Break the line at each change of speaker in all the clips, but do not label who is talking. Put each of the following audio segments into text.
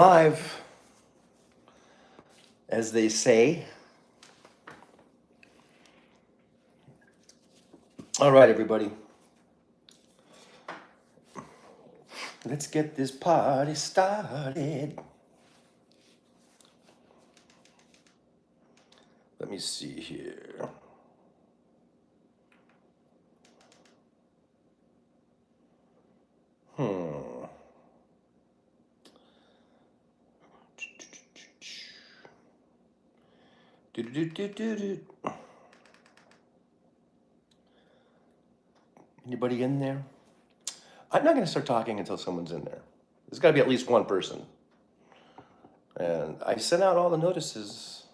Live, as they say. All right, everybody. Let's get this party started. Let me see here. Hmm. Do-do-do-do-do-do. Anybody in there? I'm not going to start talking until someone's in there. There's got to be at least one person. And I sent out all the notices.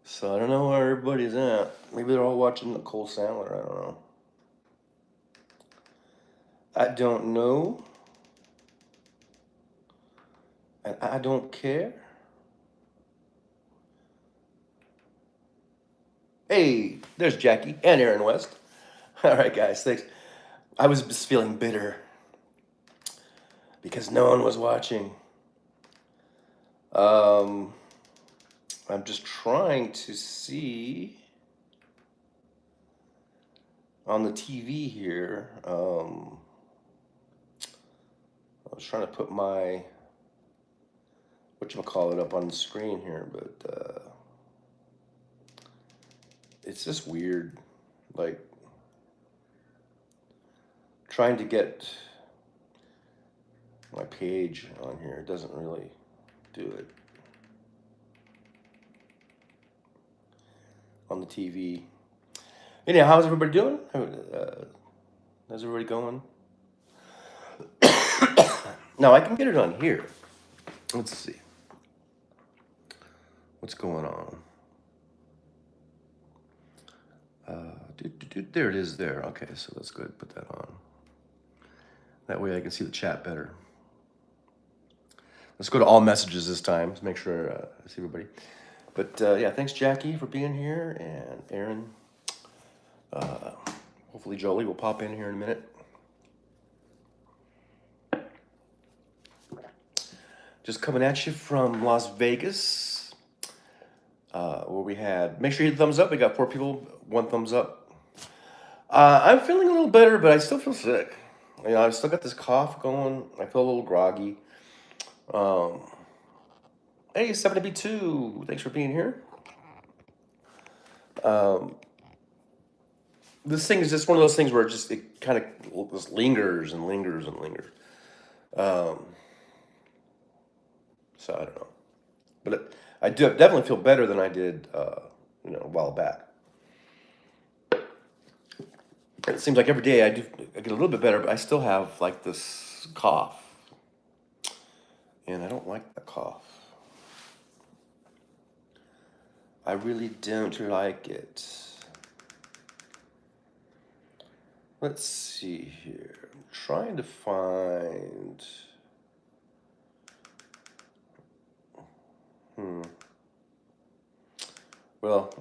So I don't know where everybody's at. Maybe they're all watching Nicole Sandler. I don't know. I don't know. And I don't care. Hey, there's Jackie and Aaron West. All right, guys, thanks. I was just feeling bitter because no one was watching. I'm just trying to see on the TV here. I was trying to put my whatchamacallit up on the screen here, but it's just weird. Like trying to get my page on here, it doesn't really do it on the TV. Anyhow, how's everybody doing? How's everybody going? Now I can get it on here. Let's see. What's going on? There it is there. Okay, so let's go ahead and put that on. That way I can see the chat better. Let's go to all messages this time. Let's make sure I see everybody. But yeah, thanks Jackie for being here, and Aaron. Hopefully Jolie will pop in here in a minute. Just coming at you from Las Vegas, where we had, make sure you hit the thumbs up. We got 4 people, 1 thumbs up. I'm feeling a little better, but I still feel sick. You know, I've still got this cough going. I feel a little groggy. Hey, 7B2, thanks for being here. This thing is just one of those things where it kind of just lingers and lingers and lingers. So I don't know, but I do definitely feel better than I did, a while back. It seems like every day I get a little bit better, but I still have like this cough, and I don't like the cough. I really don't like it. Let's see here. I'm trying to find. Well,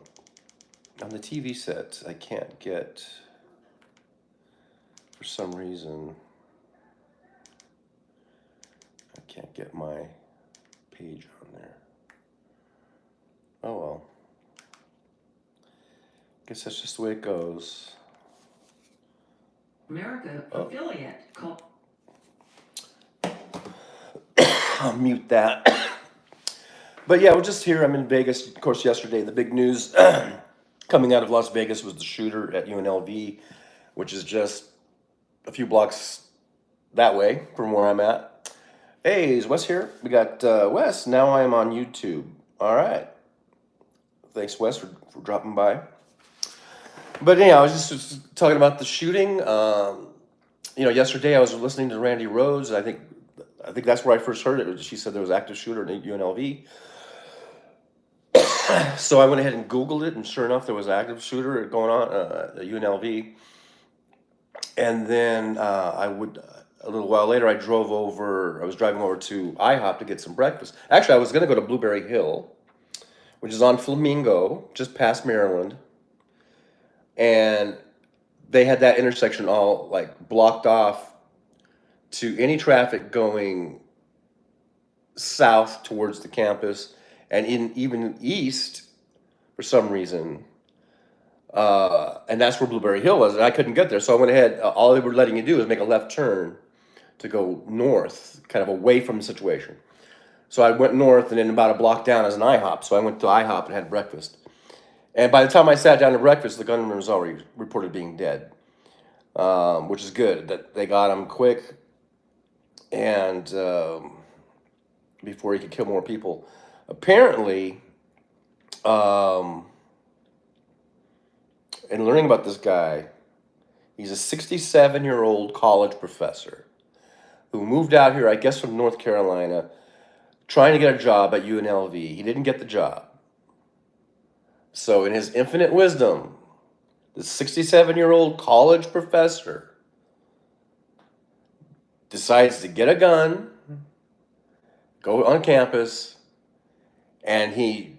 on the TV set, I can't get, for some reason, I can't get my page on there. Oh well. Guess that's just the way it goes.
America affiliate called.
I'll mute that. But yeah, we're just here. I'm in Vegas. Of course, yesterday, the big news coming out of Las Vegas was the shooter at UNLV, which is just a few blocks that way from where I'm at. Hey, is Wes here? We got Wes. Now I am on YouTube. All right. Thanks, Wes, for dropping by. But anyhow, I was just talking about the shooting. Yesterday I was listening to Randy Rhodes. I think that's where I first heard it. She said there was an active shooter at UNLV. So I went ahead and Googled it, and sure enough, there was an active shooter going on at UNLV. And then a little while later, I was driving over to IHOP to get some breakfast. Actually, I was going to go to Blueberry Hill, which is on Flamingo, just past Maryland. And they had that intersection all like blocked off to any traffic going south towards the campus, and even east for some reason. And that's where Blueberry Hill was, and I couldn't get there, so I went ahead. All they were letting you do is make a left turn to go north, kind of away from the situation. So I went north, and then about a block down is an IHOP. So I went to IHOP and had breakfast. And by the time I sat down to breakfast, the gunman was already reported being dead, which is good. That they got him quick, and before he could kill more people. Apparently, in learning about this guy, he's a 67-year-old college professor who moved out here, I guess, from North Carolina, trying to get a job at UNLV. He didn't get the job. So, in his infinite wisdom, the 67-year-old college professor decides to get a gun, go on campus, and the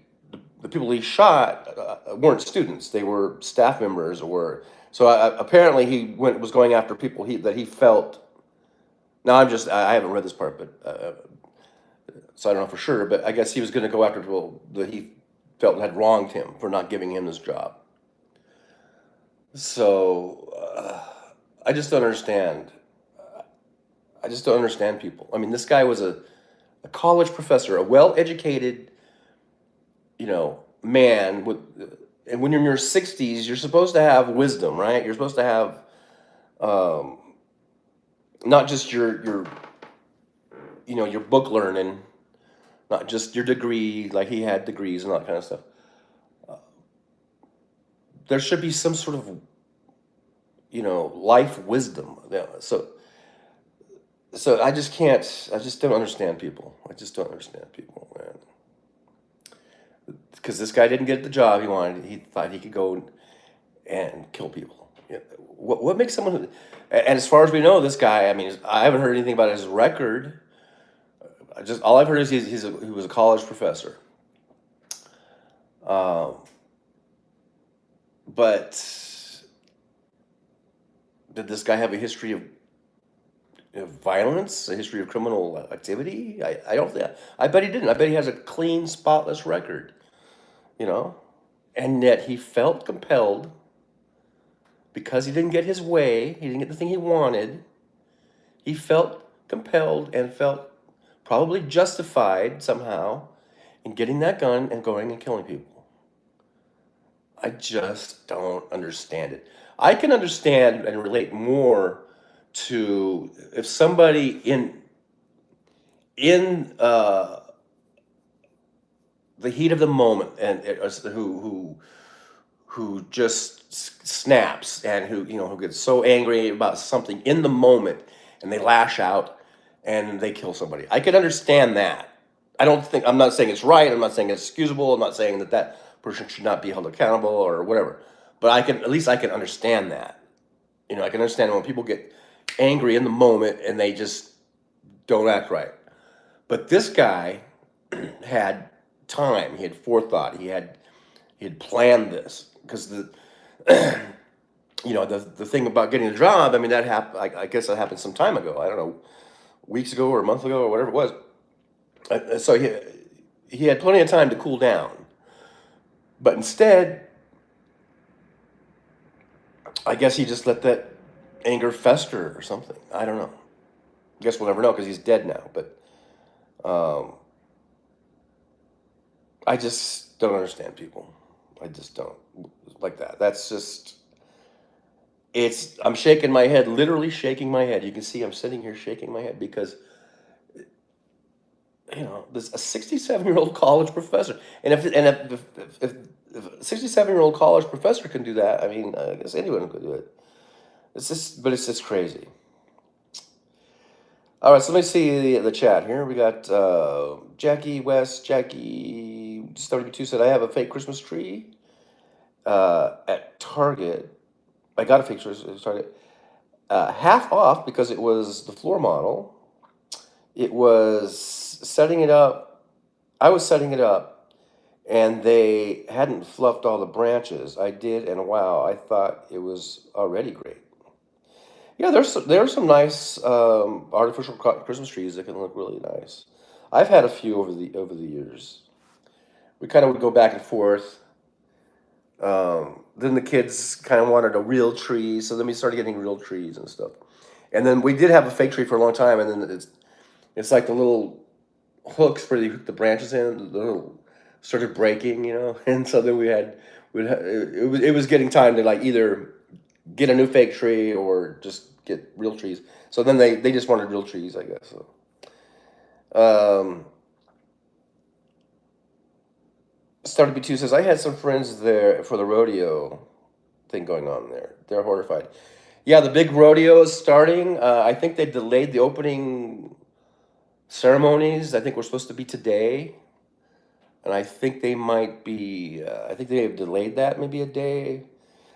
people he shot weren't students; they were staff members, or so. Apparently, he was going after people that he felt. Now, I haven't read this part, but so I don't know for sure. But I guess he was going to go after people that he felt had wronged him for not giving him this job. So I just don't understand. I just don't understand people. I mean, this guy was a college professor, a well-educated, man with, and when you're in your 60s, you're supposed to have wisdom, right? You're supposed to have not just your book learning, not just your degree, like he had degrees and all that kind of stuff. There should be some sort of life wisdom. Yeah. So I just don't understand people. I just don't understand people, man. Because this guy didn't get the job he wanted. He thought he could go and kill people. Yeah. What makes someone who, and as far as we know, this guy, I mean, I haven't heard anything about his record. All I've heard is he was a college professor. But did this guy have a history of violence, a history of criminal activity? I don't think. I bet he didn't. I bet he has a clean, spotless record. And yet he felt compelled because he didn't get his way. He didn't get the thing he wanted. He felt compelled and felt probably justified somehow in getting that gun and going and killing people. I just don't understand it. I can understand and relate more to if somebody in the heat of the moment and who just snaps and who gets so angry about something in the moment and they lash out and they kill somebody. I could understand that. I'm not saying it's right. I'm not saying it's excusable. I'm not saying that person should not be held accountable or whatever. But at least I can understand that. I can understand when people get angry in the moment and they just don't act right. But this guy had time. He had forethought. He had planned this because the thing about getting a job. I mean, that happened. I guess that happened some time ago. I don't know, weeks ago or a month ago or whatever it was. So he had plenty of time to cool down. But instead, I guess he just let that anger fester or something. I don't know. I guess we'll never know because he's dead now. But I just don't understand people. I just don't like that. That's just. I'm shaking my head, literally shaking my head. You can see I'm sitting here shaking my head because there's a 67-year-old college professor, and if a 67-year-old college professor can do that, I mean, I guess anyone could do it. It's just crazy. All right, so let me see the chat here. We got Jackie West. Jackie WB2 said, "I have a fake Christmas tree at Target. I got a fake Christmas Target half off because it was the floor model. It was setting it up. I was setting it up, and they hadn't fluffed all the branches. I did, and wow, I thought it was already great. Yeah, there are some nice artificial Christmas trees that can look really nice. I've had a few over the years. We kind of would go back and forth. Then the kids kind of wanted a real tree, so then we started getting real trees and stuff. And then we did have a fake tree for a long time, and then it's like the little hooks where you hook the branches in, the little started breaking, and so then it was getting time to like either get a new fake tree or just get real trees. So then they just wanted real trees, I guess. So. Started B2 says I had some friends there for the rodeo thing going on there. They're horrified. Yeah, the big rodeo is starting. I think they delayed the opening ceremonies. I think we're supposed to be today, and I think they might be. I think they have delayed that maybe a day.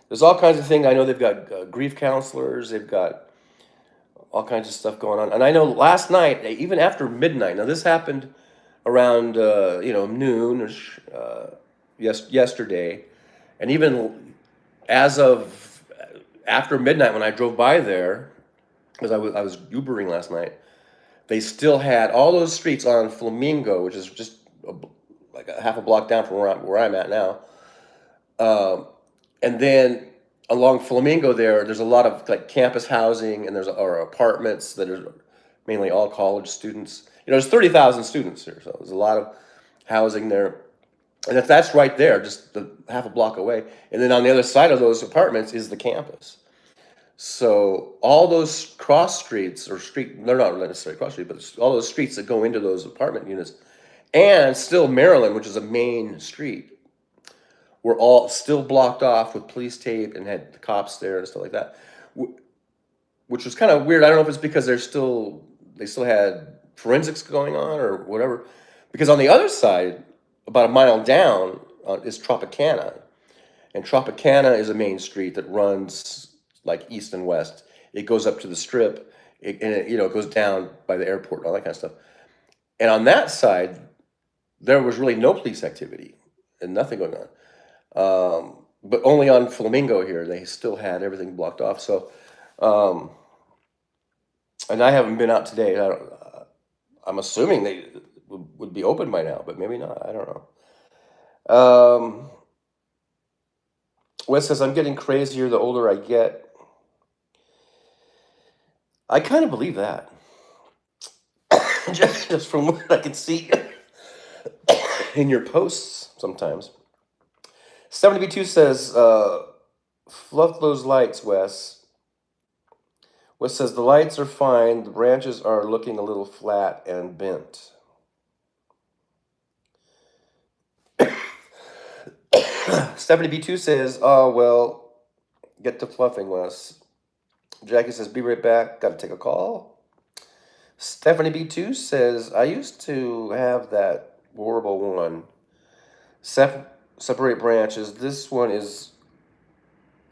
There's all kinds of things. I know they've got grief counselors. They've got all kinds of stuff going on. And I know last night, even after midnight. Now this happened around noon or yesterday, and even as of after midnight when I drove by there, because I was Ubering last night, they still had all those streets on Flamingo, which is just like a half a block down from where I'm at now. And then along Flamingo there's a lot of like campus housing, and or apartments that are mainly all college students. There's 30,000 students here, so there's a lot of housing there. And that's right there, just half a block away. And then on the other side of those apartments is the campus. So all those cross streets they're not necessarily cross streets, but all those streets that go into those apartment units, and still Maryland, which is a main street, were all still blocked off with police tape and had the cops there and stuff like that, which was kind of weird. I don't know if it's because they still had forensics going on or whatever, because on the other side, about a mile down, is Tropicana, and Tropicana is a main street that runs like east and west. It goes up to the Strip, and it goes down by the airport and all that kind of stuff. And on that side, there was really no police activity and nothing going on. But only on Flamingo here, they still had everything blocked off. So, and I haven't been out today. I'm assuming they would be open by now, but maybe not. I don't know. Wes says, I'm getting crazier the older I get. I kind of believe that. just from what I can see in your posts sometimes. 70B2 says, fluff those lights, Wes. Wes says, the lights are fine. The branches are looking a little flat and bent. 70B2 says, oh, well, get to fluffing, Wes. Jackie says, be right back. Got to take a call. Stephanie B2 says, I used to have that horrible one. Separate branches. This one is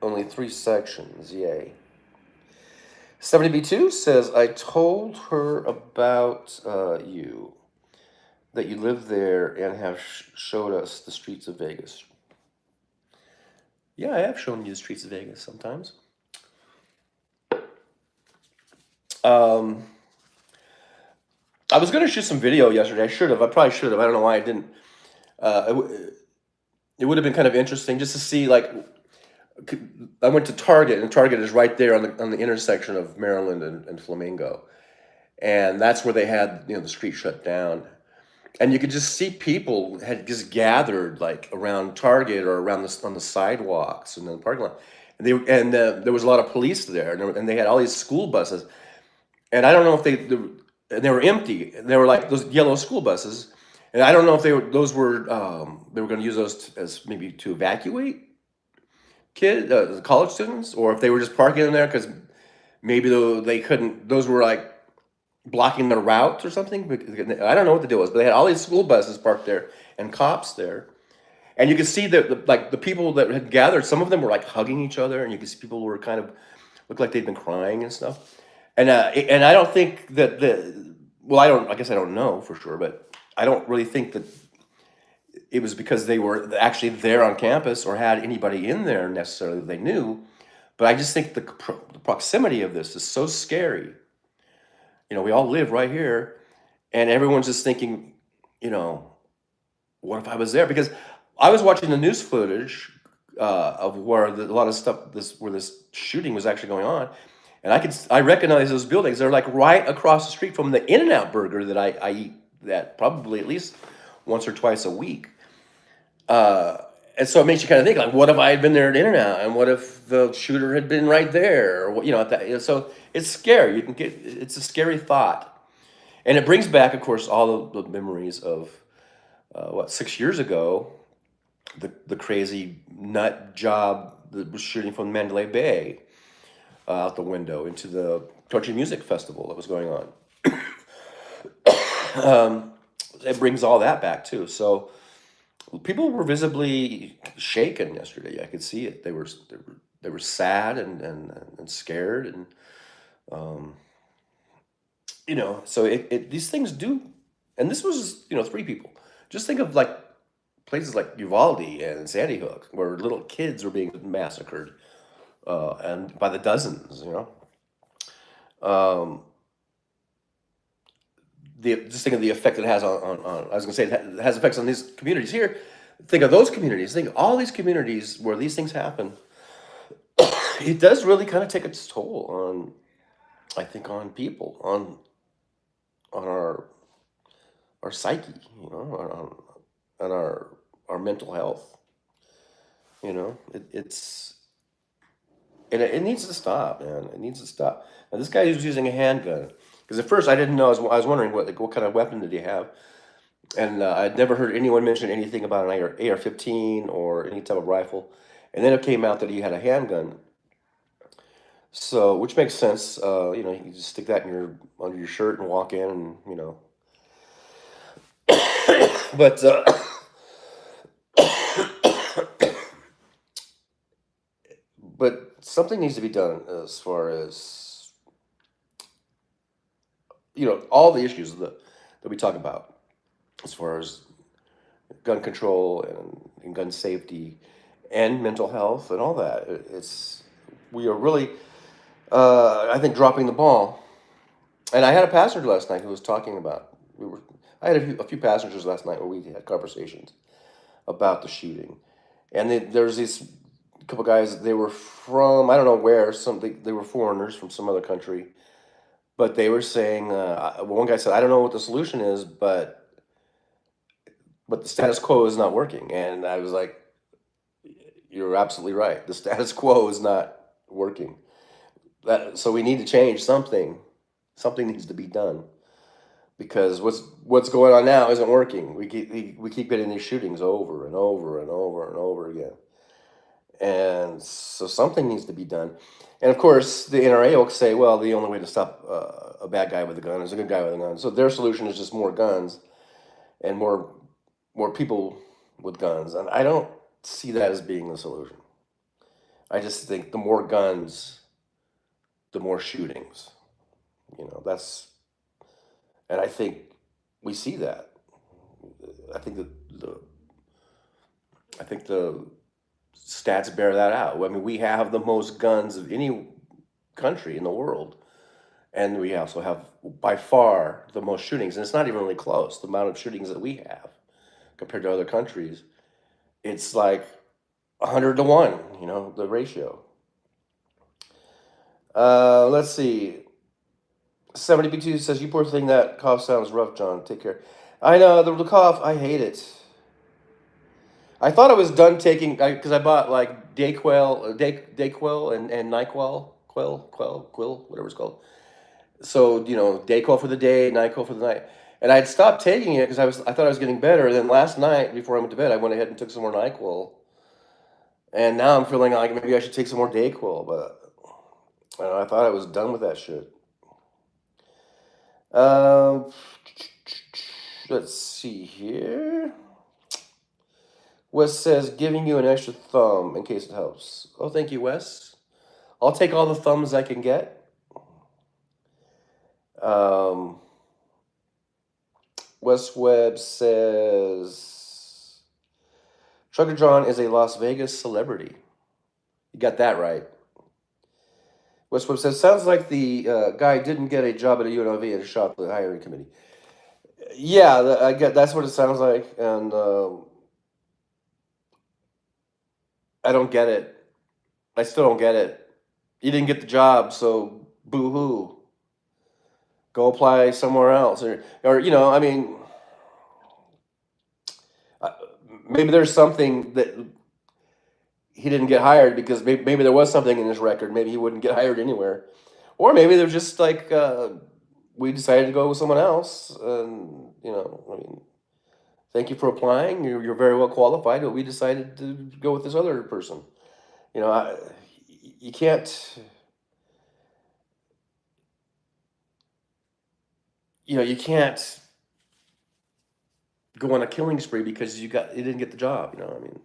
only 3 sections. Yay. 70B2 says, I told her about you, that you live there and have showed us the streets of Vegas. Yeah, I have shown you the streets of Vegas sometimes. I was going to shoot some video yesterday. I probably should have. I don't know why I didn't. It would have been kind of interesting just to see, like, I went to Target, and Target is right there on the intersection of Maryland and Flamingo. And that's where they had, the street shut down. And you could just see people had just gathered like around Target or on the sidewalks and in the parking lot. And there was a lot of police there, and they had all these school buses. And I don't know if they were empty. They were like those yellow school buses. And I don't know if they were going to use those as maybe to evacuate college students, or if they were just parking in there because maybe they couldn't. Those were like blocking their route or something. I don't know what the deal was, but they had all these school buses parked there and cops there, and you could see that the people that had gathered. Some of them were like hugging each other, and you could see people were kind of looked like they'd been crying and stuff. And I don't think that I guess I don't know for sure, but I don't really think that it was because they were actually there on campus or had anybody in there necessarily that they knew. But I just think the proximity of this is so scary. We all live right here, and everyone's just thinking, you know, what if I was there? Because I was watching the news footage of where a lot of stuff where this shooting was actually going on, and I recognize those buildings. They're like right across the street from the In-N-Out burger that I eat that probably at least once or twice a week. Uh, and so it makes you kind of think like, what if I had been there at In-N-Out, and what if the shooter had been right there, or what, at that. So it's scary. It's a scary thought, and it brings back, of course, all the memories of 6 years ago, the crazy nut job that was shooting from Mandalay Bay out the window into the country music festival that was going on. It brings all that back too. So people were visibly shaken yesterday. I could see it. They were sad and scared, and um, so these things do. And this was 3 people. Just think of like places like Uvalde and Sandy Hook, where little kids were being massacred, and by the dozens. Um, just think of the effect it has on I was going to say it has effects on these communities here. Think of those communities. Think of all these communities where these things happen. It does really kind of take its toll on, I think, on people, on our psyche, on our mental health. It's and it needs to stop, man. It needs to stop. Now this guy was using a handgun, because at first I didn't know. I was wondering what kind of weapon did he have, and I'd never heard anyone mention anything about an AR-15 or any type of rifle, and then it came out that he had a handgun. So, which makes sense. You can just stick that under your shirt and walk in, and but but something needs to be done as far as all the issues that we talk about, as far as gun control and gun safety and mental health and all that. We are really, I think, dropping the ball. And I had a passenger last night who was talking about. I had a few passengers last night where we had conversations about the shooting, and there's these couple guys. They were from, I don't know where. They were foreigners from some other country, but they were saying. One guy said, "I don't know what the solution is, but the status quo is not working." And I was like, "You're absolutely right. The status quo is not working. So we need to change something. Something needs to be done, because what's going on now isn't working. We keep getting these shootings over and over and over and over again, and so something needs to be done. And of course, the NRA will say, "Well, the only way to stop a bad guy with a gun is a good guy with a gun." So their solution is just more guns and more people with guns, and I don't see that as being the solution. I just think the more guns, the more shootings. That's, and I think we see that. I think the stats bear that out. I mean, we have the most guns of any country in the world, and we also have by far the most shootings. And it's not even really close. The amount of shootings that we have compared to other countries, it's like 100 to 1. The ratio. Let's see. 70B2 says, "You poor thing, that cough sounds rough, John. Take care." I know, the cough, I hate it. I thought I was done taking, because I bought like Dayquil and NyQuil, Quill, whatever it's called. So, Dayquil for the day, NyQuil for the night. And I'd stopped taking it because I thought I was getting better. And then last night, before I went to bed, I went ahead and took some more NyQuil. And now I'm feeling like maybe I should take some more Dayquil, but I thought I was done with that shit. Um, let's see here. Wes says, "Giving you an extra thumb in case it helps." Oh, thank you, Wes. I'll take all the thumbs I can get. Wes Webb says, "Trucker John is a Las Vegas celebrity." You got that right. Wes Webb says, "Sounds like the guy didn't get a job at a UNLV and shot the hiring committee." Yeah, I get that's what it sounds like, and I don't get it. I still don't get it. You didn't get the job, so boo hoo. Go apply somewhere else, or I mean, uh, maybe there's something that he didn't get hired because maybe there was something in his record. Maybe he wouldn't get hired anywhere, or maybe they're just like we decided to go with someone else, and I mean, thank you for applying. You're very well qualified, but we decided to go with this other person. You know, I, you can't. You can't go on a killing spree because you didn't get the job. I mean,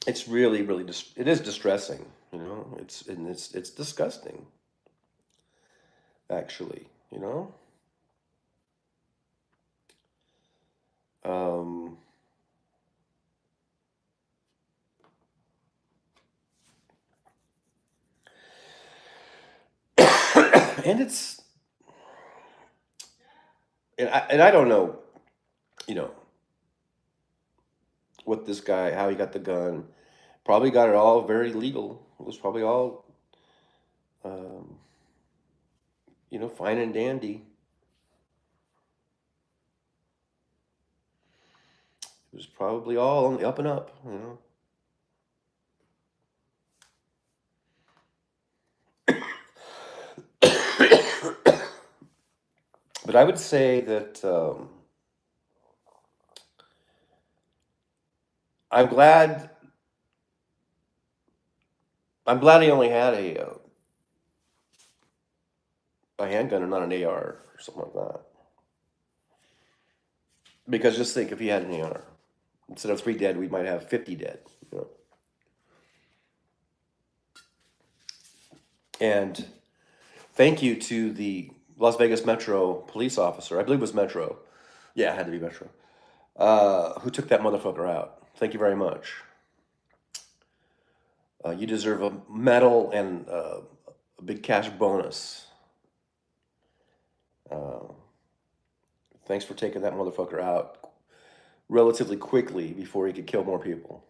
it's really really it is distressing. It's disgusting actually. Um, and it's and I don't know, you know, what this guy how he got the gun. Probably got it all very legal. It was probably all um, fine and dandy. It was probably all on the up and up. But I would say that I'm glad. I'm glad he only had a handgun and not an AR or something like that. Because just think, if he had an AR, instead of 3 dead, we might have 50 dead. And thank you to the Las Vegas Metro police officer. I believe it was Metro. Yeah, it had to be Metro. Who took that motherfucker out? Thank you very much. You deserve a medal and a big cash bonus. Uh, Thanks for taking that motherfucker out relatively quickly before he could kill more people.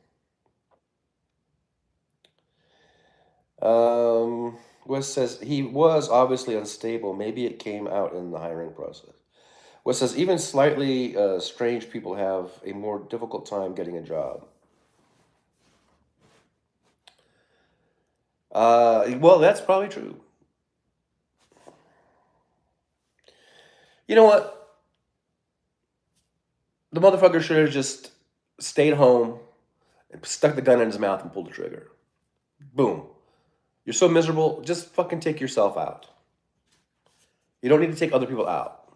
Wes says he was obviously unstable. Maybe it came out in the hiring process. Wes says even slightly strange people have a more difficult time getting a job. Well, that's probably true. You know what? The motherfucker should have just stayed home and stuck the gun in his mouth and pulled the trigger. Boom. You're so miserable, just fucking take yourself out. You don't need to take other people out.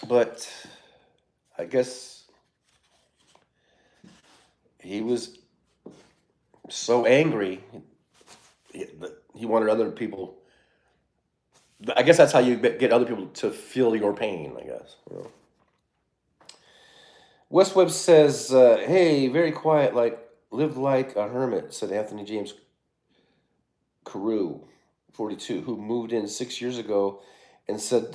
But I guess he was so angry. He wanted other people. I guess that's how you get other people to feel your pain, I guess. West Webb says, hey, very quiet, lived like a hermit, said Anthony James Carew, 42, who moved in 6 years ago and said,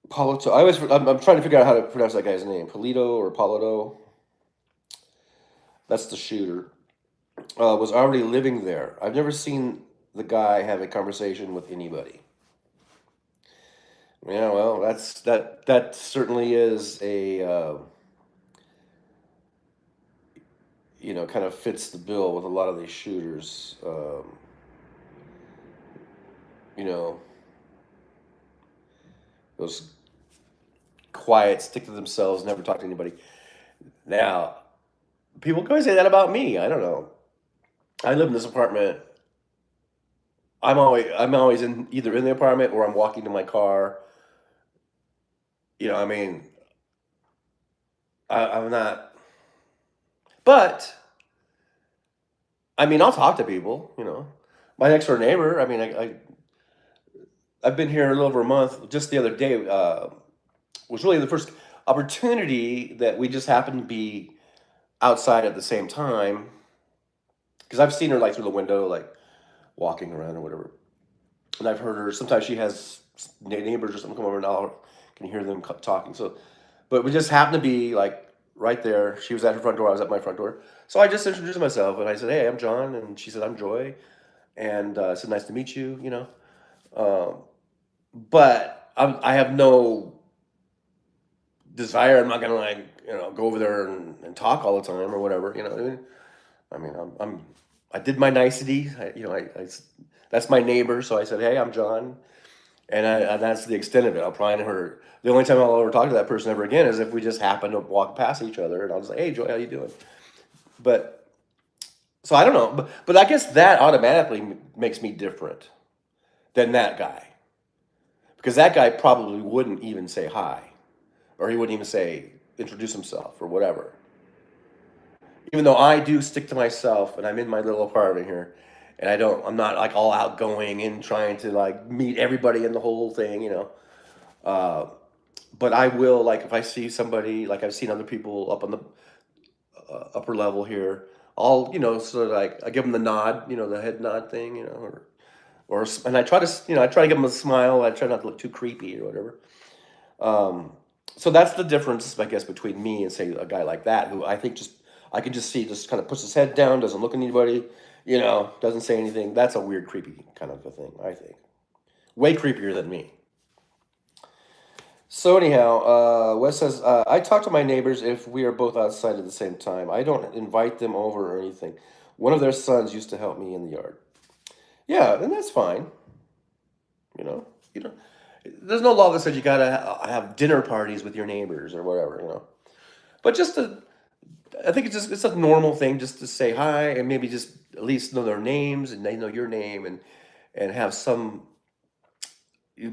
Polito. I'm trying to figure out how to pronounce that guy's name. Polito or Polito. That's the shooter. Was already living there. I've never seen the guy have a conversation with anybody. Yeah, well, that certainly is a kind of fits the bill with a lot of these shooters. You know, those quiet, stick to themselves, never talk to anybody. Now, people can always say that about me. I don't know. I live in this apartment. I'm always in either in the apartment or I'm walking to my car. I mean, I'm not. But I mean, I'll talk to people. My next door neighbor. I mean, I've been here a little over a month. Just the other day was really the first opportunity that we just happened to be outside at the same time because I've seen her like through the window, like walking around or whatever. And I've heard her. Sometimes she has neighbors or something come over, and I can hear them talking. So, but we just happened to be like right there. She was at her front door. I was at my front door. So I just introduced myself, and I said, "Hey, I'm John," and she said, "I'm Joy," and I said, "Nice to meet you." Um, but I have no desire. I'm not gonna like go over there and talk all the time or whatever. You know what I mean? I did my niceties. That's my neighbor. So I said, "Hey, I'm John," and that's the extent of it. I'll probably never. The only time I'll ever talk to that person ever again is if we just happen to walk past each other, and I'll just say, "Hey, Joy, how you doing?" But so I don't know, but I guess that automatically makes me different than that guy because that guy probably wouldn't even say hi, or he wouldn't even say introduce himself or whatever. Even though I do stick to myself and I'm in my little apartment here and I'm not like all outgoing and trying to like meet everybody in the whole thing. Uh, but I will, like, if I see somebody, like I've seen other people up on the upper level here, I'll sort of like, I give them the nod, the head nod thing, and I try to give them a smile. I try not to look too creepy or whatever. Um, so that's the difference, I guess, between me and say a guy like that, who I think I can just see just kind of puts his head down, doesn't look at anybody, doesn't say anything. That's a weird, creepy kind of a thing, I think. Way creepier than me. So anyhow, Wes says, I talk to my neighbors if we are both outside at the same time. I don't invite them over or anything. One of their sons used to help me in the yard. Yeah, then that's fine. You know, you know, there's no law that says you gotta have dinner parties with your neighbors or whatever. But I think it's a normal thing just to say hi and maybe just at least know their names and they know your name and have some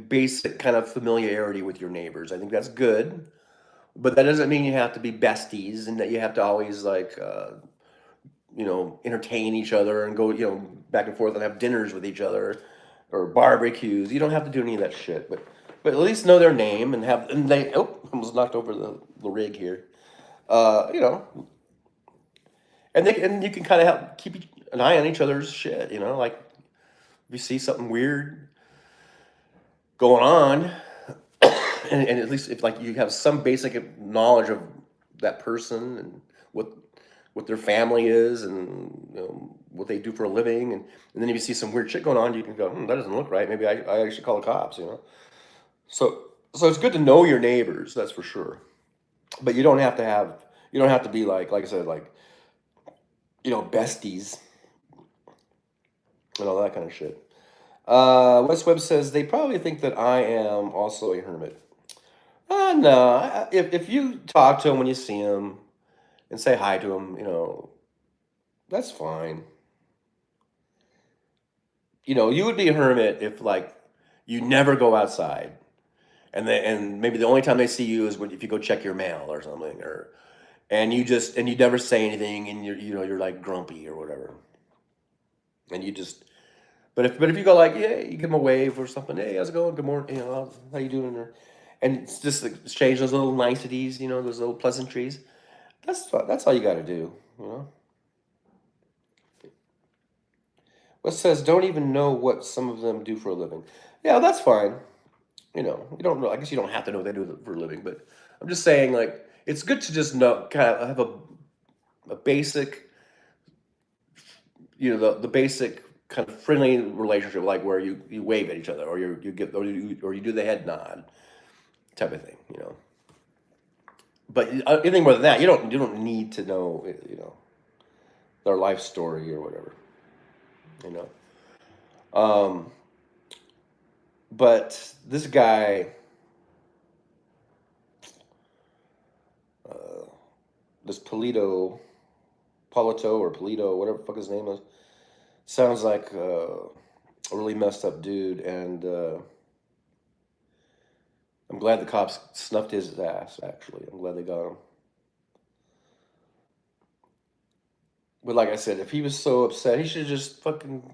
basic kind of familiarity with your neighbors. I think that's good, but that doesn't mean you have to be besties and that you have to always like entertain each other and go back and forth and have dinners with each other or barbecues. You don't have to do any of that shit, but at least know their name and they almost knocked over the rig here. Uh, you know, and you can kind of help keep an eye on each other's shit. Like if you see something weird going on, and at least if like you have some basic knowledge of that person and what their family is and what they do for a living, and then if you see some weird shit going on, you can go, that doesn't look right. Maybe I should call the cops. So it's good to know your neighbors, that's for sure. But you don't have to be like I said, like besties and all that kind of shit. West Webb says they probably think that I am also a hermit. No. If you talk to him when you see him and say hi to him, that's fine. You would be a hermit if like you never go outside, and maybe the only time they see you is if you go check your mail or something, and you never say anything, and you're like grumpy or whatever, and you just but if you go like, yeah, you give them a wave or something. Hey, how's it going? Good morning. How you doing? And it's just like, exchange those little niceties, those little pleasantries. That's all you got to do. What says don't even know what some of them do for a living. Yeah, that's fine. You don't know. I guess you don't have to know what they do for a living, but I'm just saying like it's good to just know, kind of have a basic, the basic kind of friendly relationship, like where you wave at each other, or you give, or you do the head nod type of thing. But anything more than that, you don't need to know, their life story or whatever, you know. Um, but this guy, uh, this Polito or Polito, whatever the fuck his name is, sounds like a really messed up dude, and I'm glad the cops snuffed his ass. Actually, I'm glad they got him. But like I said, if he was so upset, he should just fucking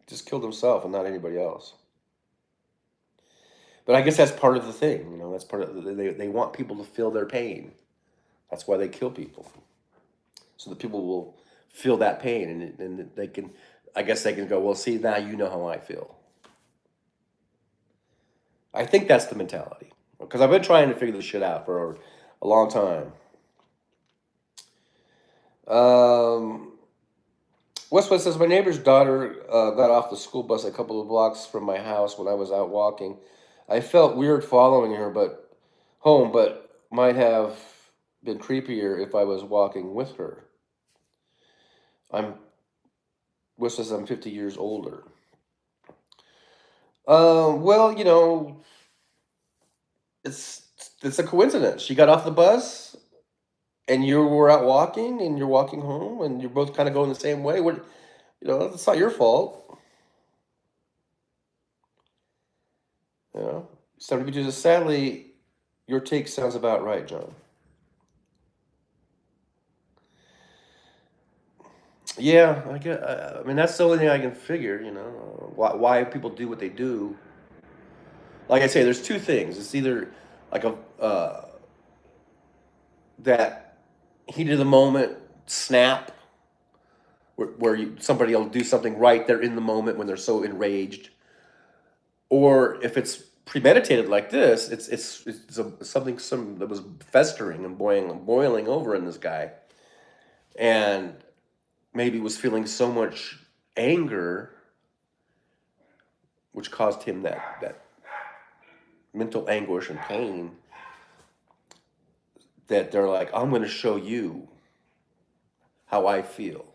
just killed himself and not anybody else. But I guess that's part of the thing. That's part of they want people to feel their pain. That's why they kill people, so that people will feel that pain, and they can. I guess they can go, well, see, now you know how I feel. I think that's the mentality. Because I've been trying to figure this shit out for a long time. Westwood says, my neighbor's daughter got off the school bus a couple of blocks from my house when I was out walking. I felt weird following her home, but might have been creepier if I was walking with her. Westwood says I'm 50 years older. Well, it's a coincidence. She got off the bus, and you were out walking, and you're walking home, and you're both kind of going the same way. It's not your fault. 72 says, sadly, your take sounds about right, John. Yeah, I mean, that's the only thing I can figure. Why people do what they do. Like I say, there's two things. It's either like that heat of the moment snap, where somebody will do something right there in the moment when they're so enraged, or if it's premeditated like this, it's something that was festering and boiling over in this guy, and maybe was feeling so much anger, which caused him that mental anguish and pain, that they're like, I'm going to show you how I feel.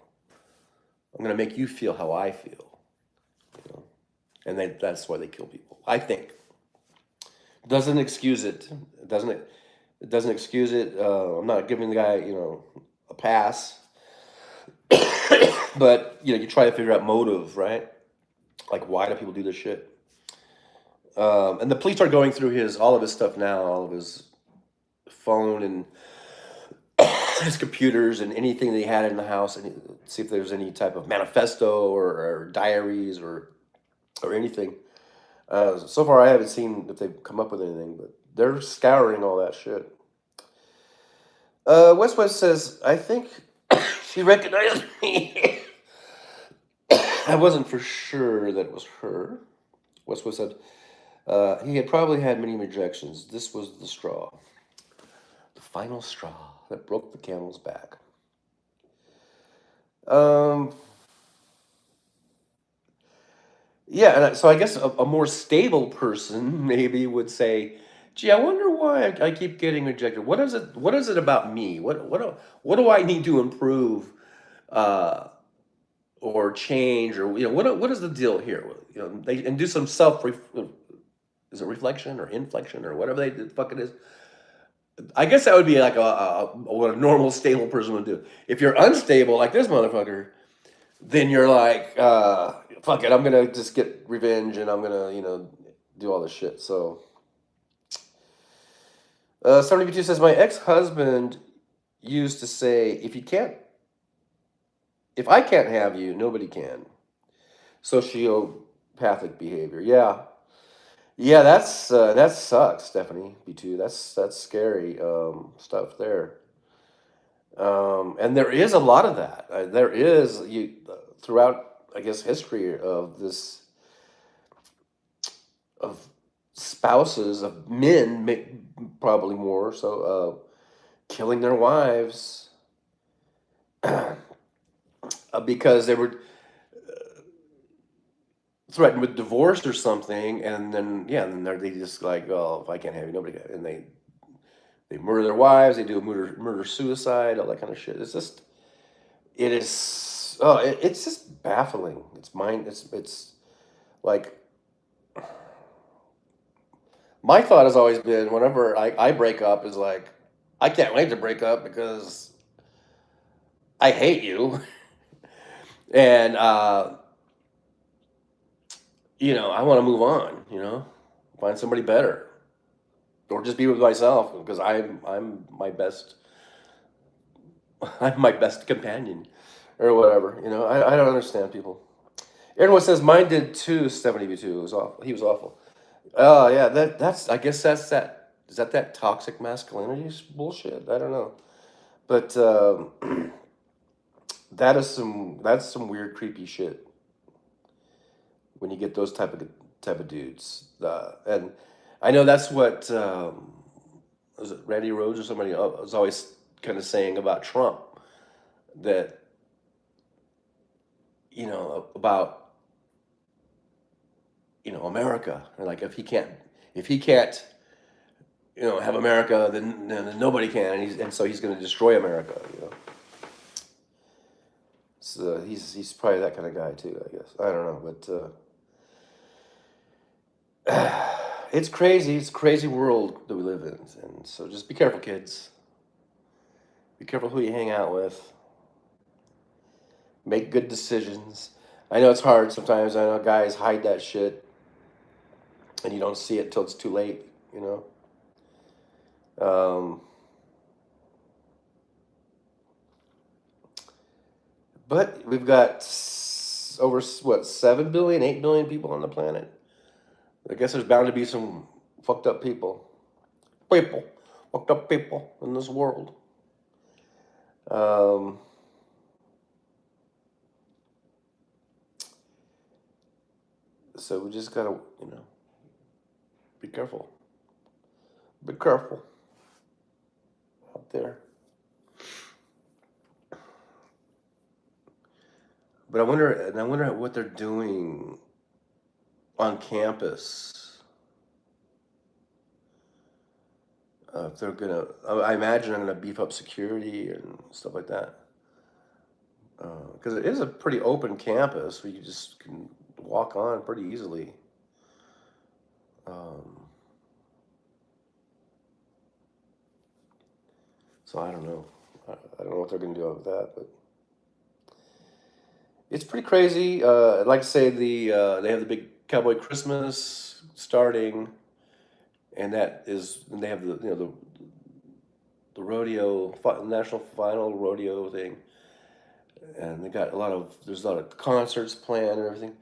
I'm going to make you feel how I feel. And that's why they kill people, I think. Doesn't excuse it. It doesn't excuse it. I'm not giving the guy, a pass. But, you try to figure out motive, right? Like, why do people do this shit? And the police are going through all of his stuff now, all of his phone and his computers and anything that he had in the house, and see if there's any type of manifesto or diaries or anything. So far, I haven't seen if they've come up with anything, but they're scouring all that shit. West says, I think she recognized me. I wasn't for sure that it was her. West said, he had probably had many rejections. This was the straw. The final straw that broke the camel's back. Yeah, and so I guess a more stable person maybe would say, "Gee, I wonder why I keep getting rejected. What is it? What is it about me? What do I need to improve, uh, or change, or what is the deal here? They and do some is it reflection or inflection or whatever the fuck it is. I guess that would be like what a normal stable person would do. If you're unstable like this motherfucker, then you're like, fuck it, I'm gonna just get revenge and I'm gonna, do all this shit. So, 72 says, my ex-husband used to say, if I can't have you, nobody can. Sociopathic behavior. Yeah. Yeah, that sucks, Stephanie B2. That's scary stuff there. And there is a lot of that. There is throughout, I guess, history of this of spouses of men, probably more so, killing their wives because they were threatened with divorce or something, and then they just like, oh, if I can't have you, nobody can. And they murder their wives. They do murder suicide, all that kind of shit. It's just baffling. It's like, my thought has always been, whenever I break up, is like, I can't wait to break up because I hate you. And I want to move on, find somebody better, or just be with myself, because I'm my best I'm my best companion, or whatever. I don't understand people. Everyone says mine did too. 72 was awful. He was awful. Oh yeah, that's, I guess that's that. Is that toxic masculinity bullshit? I don't know, but that's some weird, creepy shit. when you get those type of dudes. And I know that's what was it Randy Rhodes or somebody was always kind of saying about Trump, that about America, and like if he can't have America, then nobody can, and so he's going to destroy America. So he's probably that kind of guy too, I guess. I don't know, but it's crazy. It's a crazy world that we live in, and so just be careful, kids. Be careful who you hang out with. Make good decisions. I know it's hard sometimes. I know guys hide that shit, and you don't see it till it's too late. Um, but we've got over what 7 billion, 8 billion people on the planet. I guess there's bound to be some fucked up people, fucked up people in this world. Um, so we just gotta, be careful. Be careful out there. But I wonder what they're doing on campus. If they're gonna, I imagine they're gonna beef up security and stuff like that. Because it is a pretty open campus where you just can walk on pretty easily. Um, so I don't know. I don't know what they're gonna do with that, but it's pretty crazy. Like I say, they have the big Cowboy Christmas starting, and they have the rodeo, national final rodeo thing, and there's a lot of concerts planned and everything,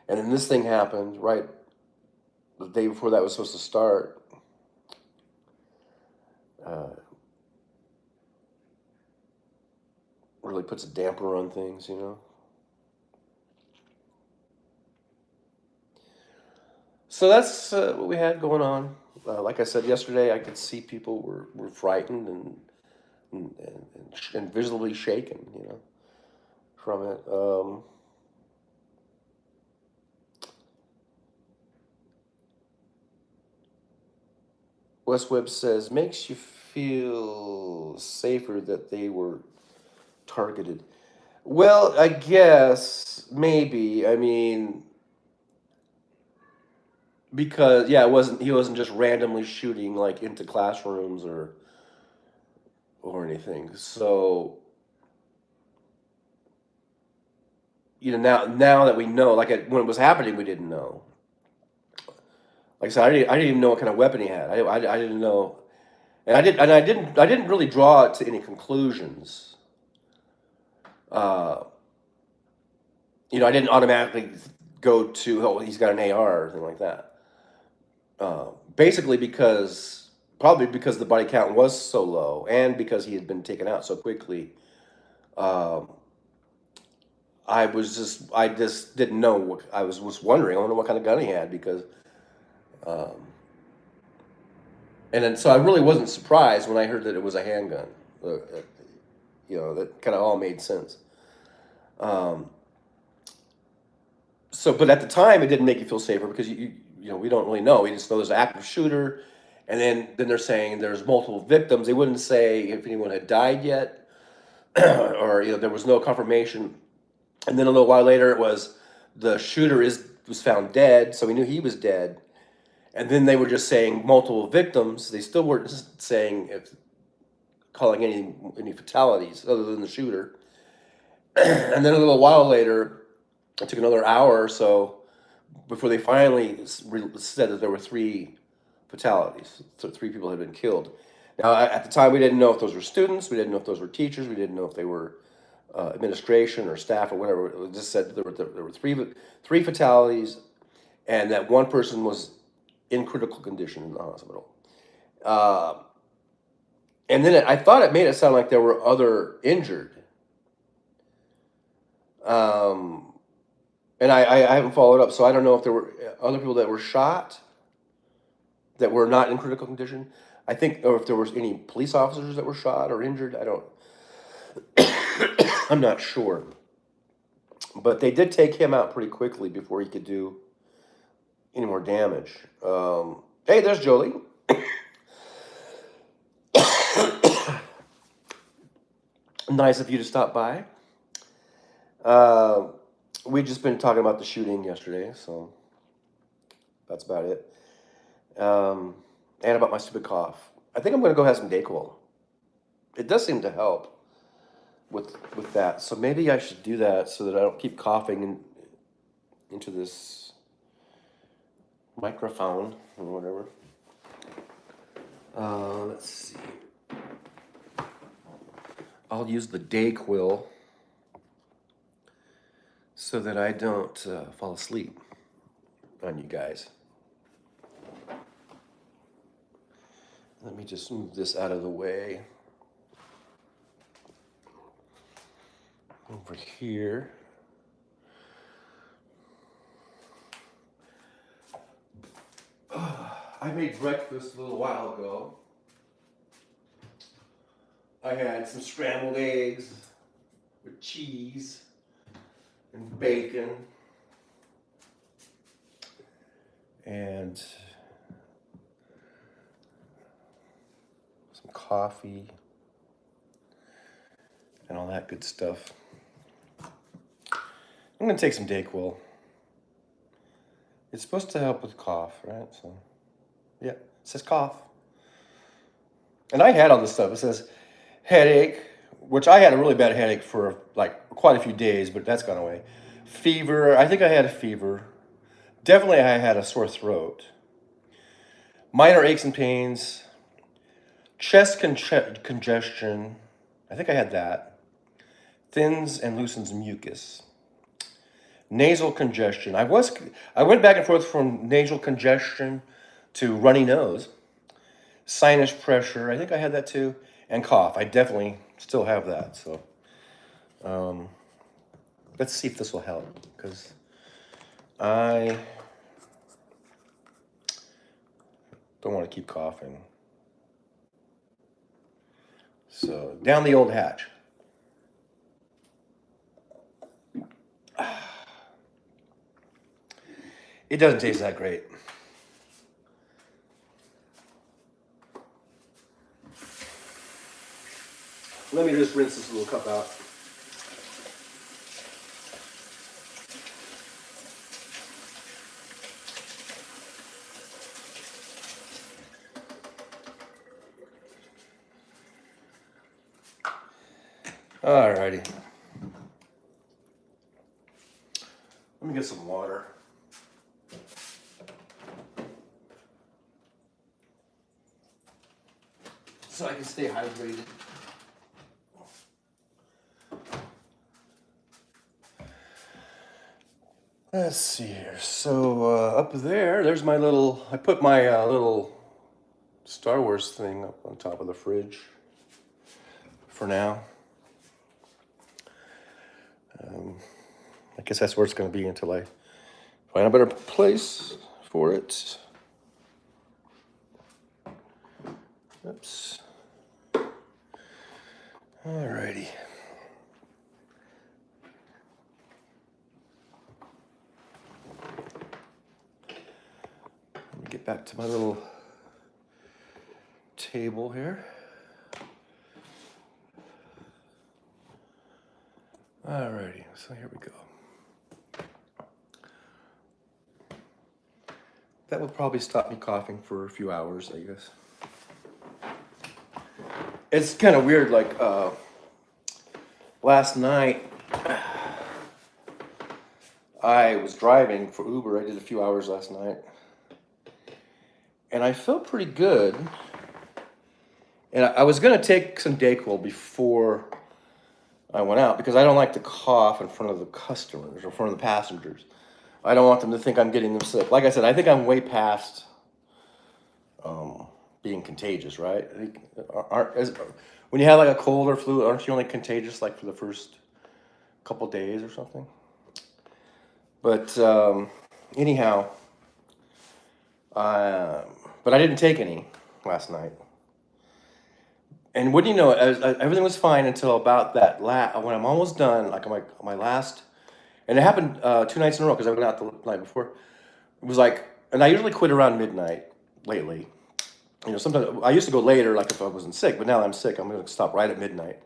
and then this thing happened right the day before that was supposed to start. Uh, really puts a damper on things. So that's what we had going on. Like I said yesterday, I could see people were frightened and visibly shaken, from it. West Webb says, makes you feel safer that they were targeted. Well, I guess maybe. I mean, because yeah, he wasn't just randomly shooting like into classrooms or anything. So now that we know, like when it was happening, we didn't know. Like I said, I didn't even know what kind of weapon he had. I didn't know, and I didn't really draw it to any conclusions. Uh, I didn't automatically go to, oh, he's got an AR or anything like that. Basically probably because the body count was so low, and because he had been taken out so quickly. Um, I just didn't know I was wondering. I wonder what kind of gun he had because, um, and then so I really wasn't surprised when I heard that it was a handgun. That kind of all made sense. Um, but at the time, it didn't make you feel safer because we don't really know. We just know there's an active shooter, and then they're saying there's multiple victims. They wouldn't say if anyone had died yet, or there was no confirmation. And then a little while later, it was the shooter was found dead, so we knew he was dead. And then they were just saying multiple victims. They still weren't saying calling any fatalities other than the shooter. And then a little while later, it took another hour or so before they finally said that there were 3 fatalities. So 3 people had been killed. Now, at the time, we didn't know if those were students. We didn't know if those were teachers. We didn't know if they were administration or staff or whatever. It just said that there were three fatalities, and that one person was in critical condition in the hospital. Uh, and then I thought it made it sound like there were other injured. Um, And I haven't followed up, so I don't know if there were other people that were shot that were not in critical condition. I think, or if there was any police officers that were shot or injured. I don't. I'm not sure. But they did take him out pretty quickly before he could do any more damage. Hey, there's Jolie. Nice of you to stop by. We've just been talking about the shooting yesterday, so that's about it. And about my stupid cough. I think I'm going to go have some Dayquil. It does seem to help with that, so maybe I should do that so that I don't keep coughing into this microphone or whatever. Let's see. I'll use the Dayquil so that I don't fall asleep on you guys. Let me just move this out of the way. Over here. I made breakfast a little while ago. I had some scrambled eggs with cheese and bacon and some coffee and all that good stuff. I'm gonna take some Dayquil. It's supposed to help with cough, right? So, yeah, it says cough. And I had all this stuff. It says headache, which I had a really bad headache for like quite a few days, but that's gone away. Fever, I think I had a fever. Definitely I had a sore throat. Minor aches and pains. Chest congestion, I think I had that. Thins and loosens mucus. Nasal congestion. I went back and forth from nasal congestion to runny nose. Sinus pressure, I think I had that too. And cough, I definitely still have that. So let's see if this will help, because I don't want to keep coughing. So down the old hatch. It doesn't taste that great. Let me just rinse this little cup out. Alrighty. Let me get some water. So I can stay hydrated. Let's see here. So up there's my little, I put my little Star Wars thing up on top of the fridge for now. I guess that's where it's going to be until I find a better place for it. Oops. Alrighty. Let me get back to my little table here. Alrighty, so here we go. That will probably stop me coughing for a few hours, I guess. It's kind of weird, like last night I was driving for Uber. I did a few hours last night. And I felt pretty good. And I was going to take some Dayquil before I went out, because I don't like to cough in front of the customers or in front of the passengers. I don't want them to think I'm getting them sick. Like I said, I think I'm way past being contagious, right? When you have like a cold or flu, aren't you only contagious like for the first couple days or something? But anyhow, uh, but I didn't take any last night. And what do you know? Everything was fine until about that when I'm almost done, like my last, and it happened 2 nights in a row because I went out the night before. It was like, and I usually quit around midnight lately. You know, sometimes I used to go later, like if I wasn't sick, but now that I'm sick, I'm going to stop right at midnight.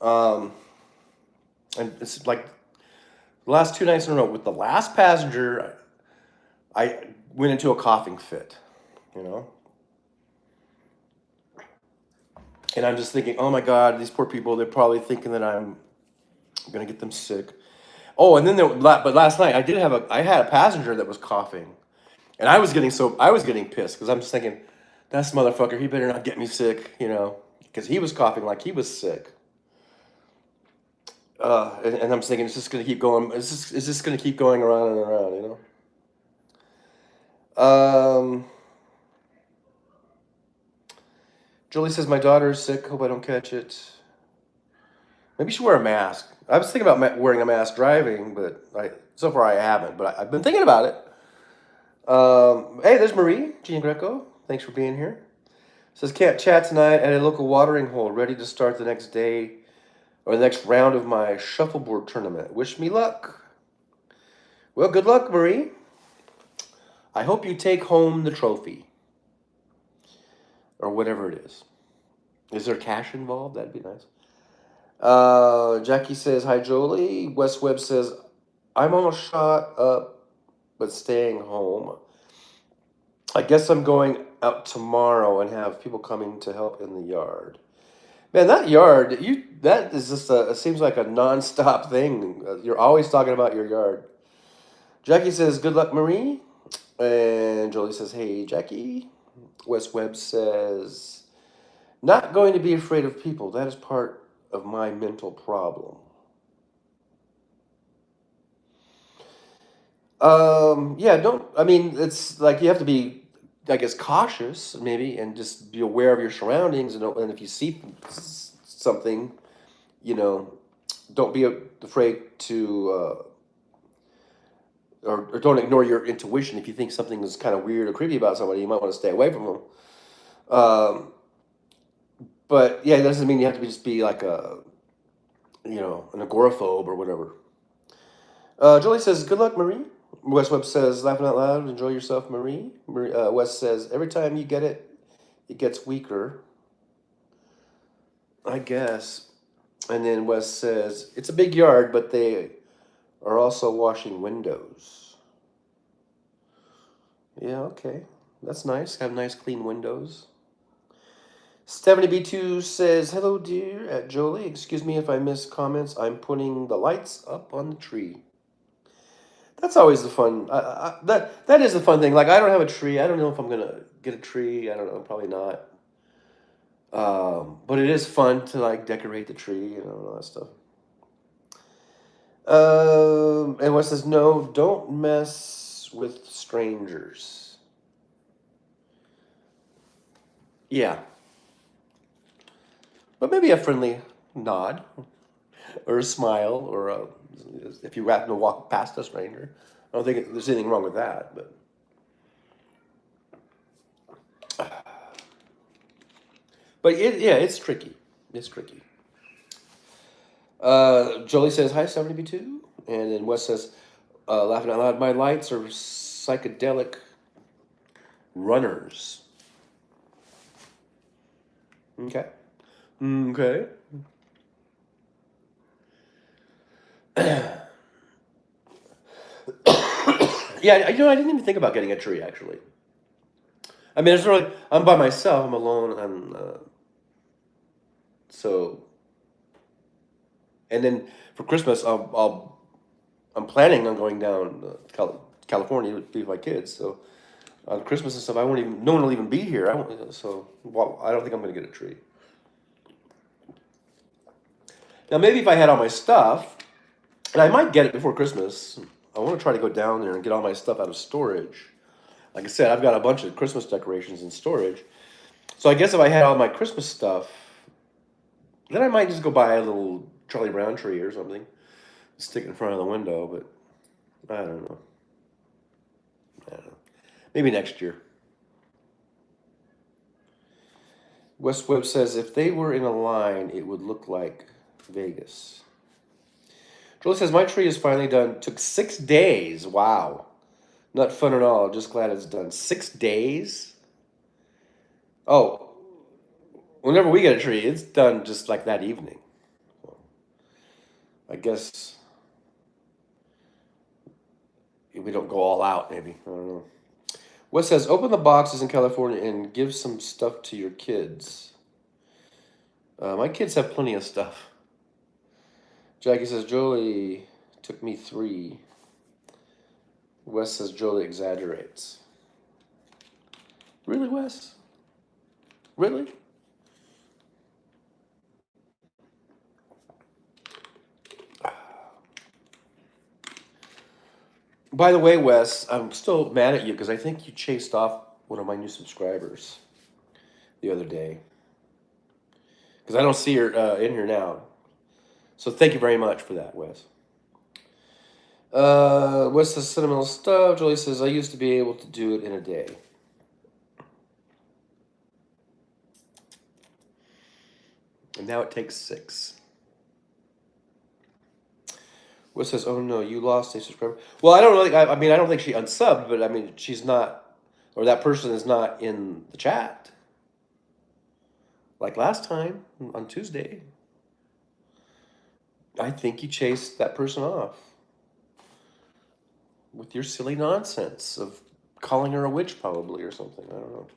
Um, and it's like the last 2 nights in a row with the last passenger, I went into a coughing fit. You know, and I'm just thinking, oh my God, these poor people, they're probably thinking that I'm going to get them sick. Oh, and then but last night I had a passenger that was coughing, and I was getting pissed because I'm just thinking, that's motherfucker, he better not get me sick, you know, because he was coughing like he was sick. And I'm thinking, it's just gonna keep going. It's just gonna keep going around and around, you know. Julie says my daughter is sick. Hope I don't catch it. Maybe you should wear a mask. I was thinking about wearing a mask driving, but so far I haven't. But I've been thinking about it. Hey, there's Marie Jean Greco. Thanks for being here. Says can't chat tonight at a local watering hole. Ready to start the next day or the next round of my shuffleboard tournament. Wish me luck. Well, good luck, Marie. I hope you take home the trophy or whatever it is. Is there cash involved? That'd be nice. Jackie says hi, Jolie. Wes Webb says I'm almost shot up, but staying home. I guess I'm going out tomorrow and have people coming to help in the yard. Man, that yard, that is just it seems like a nonstop thing. You're always talking about your yard. Jackie says, good luck, Marie. And Jolie says, hey, Jackie. Wes Webb says, not going to be afraid of people. That is part of my mental problem. Yeah, it's like you have to be, I guess, cautious maybe, and just be aware of your surroundings, and if you see something, you know, don't be afraid to, or don't ignore your intuition. If you think something is kind of weird or creepy about somebody, you might want to stay away from them. But yeah, it doesn't mean you have to just be like an agoraphobe or whatever. Julie says, good luck, Marie. Wes Webb says, laughing out loud, enjoy yourself, Marie. Wes says, every time you get it, it gets weaker. I guess. And then Wes says, it's a big yard, but they are also washing windows. Yeah, okay. That's nice. Have nice, clean windows. Stephanie B2 says, hello, dear, at Jolie. Excuse me if I miss comments. I'm putting the lights up on the tree. That's always the fun. That is the fun thing. Like I don't have a tree. I don't know if I'm gonna get a tree. I don't know. Probably not. But it is fun to like decorate the tree and all that stuff. And what says no? Don't mess with strangers. Yeah, but maybe a friendly nod or a smile or if you happen to walk past a stranger. I don't think there's anything wrong with that, but it's tricky. It's tricky. Jolie says hi, 72, and then Wes says, laughing out loud, my lights are psychedelic runners. Okay. Okay. Yeah, I didn't even think about getting a tree actually. I mean, it's really I'm by myself. I'm alone. So, and then for Christmas, I'm planning on going down California to be with my kids. So on Christmas and stuff, no one will even be here. I won't, so well, I don't think I'm going to get a tree. Now maybe if I had all my stuff, and I might get it before Christmas. I want to try to go down there and get all my stuff out of storage. Like I said, I've got a bunch of Christmas decorations in storage. So I guess if I had all my Christmas stuff, then I might just go buy a little Charlie Brown tree or something, stick it in front of the window. But I don't know. I don't know. Maybe next year. West Webb says if they were in a line, it would look like Vegas. Julie says my tree is finally done. Took 6 days. Wow. Not fun at all. Just glad it's done. 6 days? Oh, whenever we get a tree, it's done just like that evening. So I guess we don't go all out, maybe. I don't know. Wes says, open the boxes in California and give some stuff to your kids. My kids have plenty of stuff. Jackie says, Jolie took me 3. Wes says, Jolie exaggerates. Really, Wes? Really? By the way, Wes, I'm still mad at you because I think you chased off one of my new subscribers the other day. Because I don't see her in here now. So thank you very much for that, Wes. Wes says sentimental stuff. Julie says, I used to be able to do it in a day. And now it takes 6. Wes says, oh no, you lost a subscriber. Well, I don't really, I mean, I don't think she unsubbed, but I mean, she's not, or that person is not in the chat. Like last time on Tuesday. I think you chased that person off with your silly nonsense of calling her a witch, probably, or something. I don't know.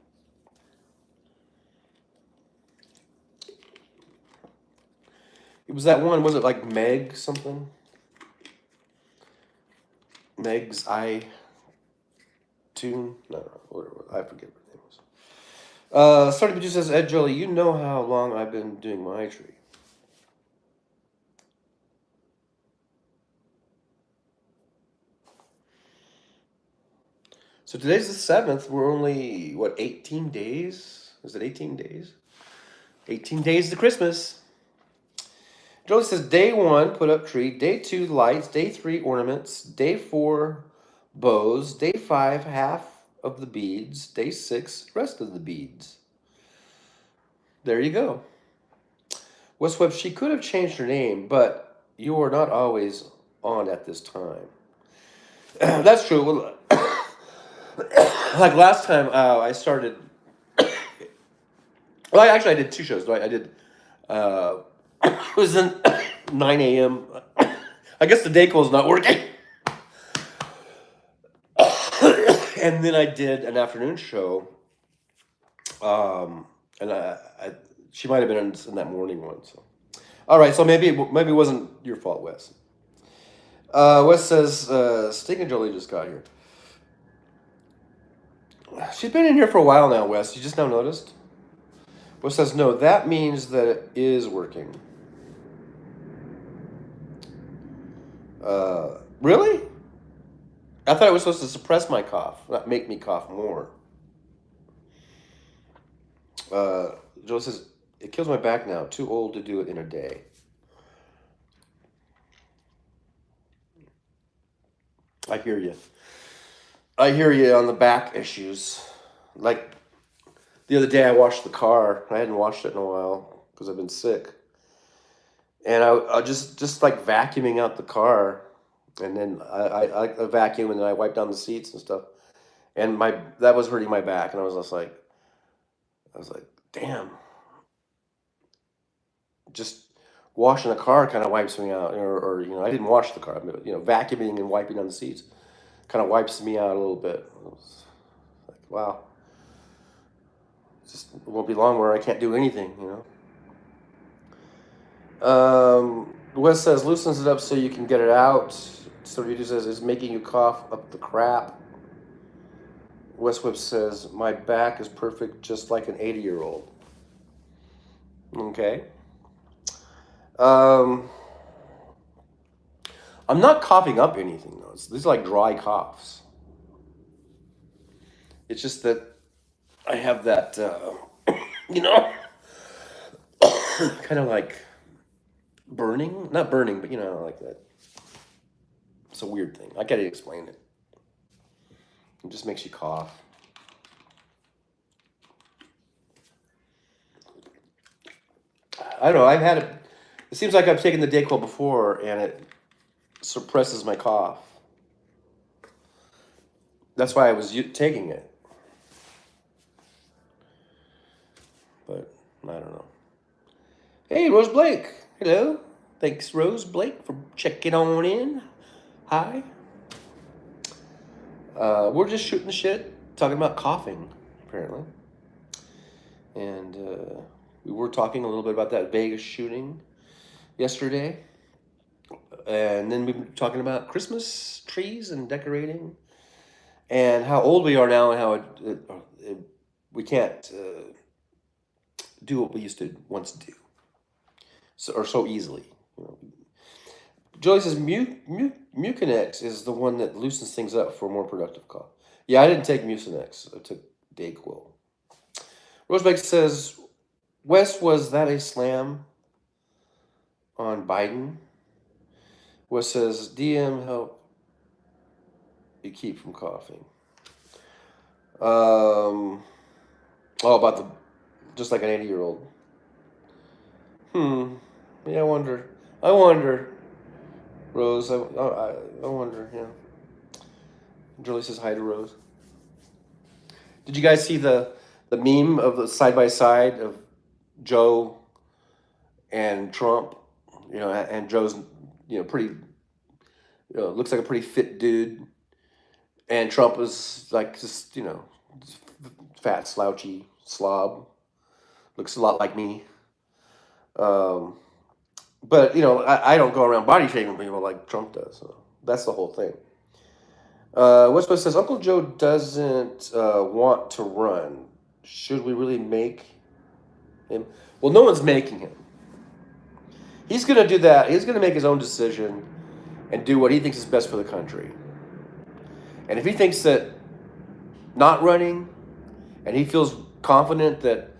It was that one, was it like Meg something? Meg's iTunes? No, whatever. I forget what her name was. Starting Producer says, Ed Jolie, you know how long I've been doing my tree. So today's the 7th. We're only, what, 18 days? Is it 18 days? 18 days to Christmas. Jolie says, day 1, put up tree. Day 2, lights. Day 3, ornaments. Day 4, bows. Day 5, half of the beads. Day 6, rest of the beads. There you go. West Webb, she could have changed her name, but you are not always on at this time. That's true. Well, like last time, I started. Well, I did 2 shows. I did. It was in 9 a.m. I guess the Dayquil's not working. And then I did an afternoon show. And she might have been in that morning one. So, all right. So maybe it wasn't your fault, Wes. Wes says, Sting and Jolie just got here. She's been in here for a while now, Wes. You just now noticed? Wes says, no, that means that it is working. Really? I thought it was supposed to suppress my cough, not make me cough more. Joe says, it kills my back now. Too old to do it in a day. I hear you. I hear you on the back issues. Like the other day, I washed the car. I hadn't washed it in a while because I've been sick. And I just like vacuuming out the car, and then I vacuum and then I wipe down the seats and stuff. And that was hurting my back, and I was like, damn. Just washing the car kind of wipes me out, or I didn't wash the car, but vacuuming and wiping down the seats kind of wipes me out a little bit. It was like, wow, it won't be long where I can't do anything, Wes says, loosens it up so you can get it out. So Rita says, it's making you cough up the crap. Wes Webb says, my back is perfect, just like an 80-year-old. Okay. I'm not coughing up anything, though. These are like dry coughs. It's just that I have that, kind of like burning. Not burning, but, like that It's a weird thing. I can't even explain it. It just makes you cough. I don't know. I've had it. It seems like I've taken the Dayquil before, and it suppresses my cough. That's why I was taking it. But I don't know. Hey, Rose Blake. Hello. Thanks, Rose Blake, for checking on in. Hi. We're just shooting the shit, talking about coughing, apparently. And we were talking a little bit about that Vegas shooting yesterday. And then we've been talking about Christmas trees and decorating, and how old we are now, and how we can't do what we used to once do, so easily. You know. Joey says Mucinex is the one that loosens things up for more productive cough. Yeah, I didn't take Mucinex. I took Dayquil. Rosebeck says, Wes, was that a slam on Biden? Wes says, DM help you keep from coughing. Oh, about just like an 80-year-old. Yeah, I wonder. Rose, I wonder, yeah. Julie says hi to Rose. Did you guys see the meme of the side-by-side of Joe and Trump? You know, and Joe's, pretty, looks like a pretty fit dude. And Trump is like just, fat, slouchy slob. Looks a lot like me. But, I don't go around body shaming people like Trump does. So that's the whole thing. Westwood says, Uncle Joe doesn't want to run. Should we really make him? Well, no one's making him. He's going to do that. He's going to make his own decision and do what he thinks is best for the country. And if he thinks that not running, and he feels confident that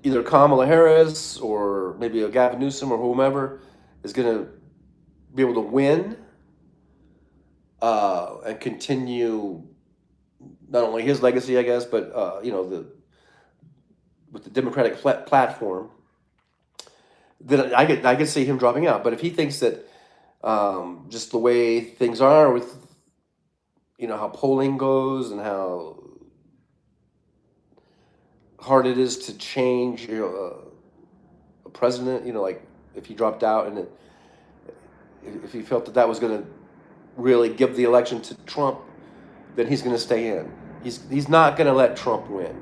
either Kamala Harris or maybe a Gavin Newsom or whomever is going to be able to win and continue not only his legacy, I guess, but with the Democratic platform, then I could see him dropping out. But if he thinks that just the way things are with how polling goes and how hard it is to change a president, like if he dropped out and if he felt that was going to really give the election to Trump, then he's going to stay in. He's not going to let Trump win.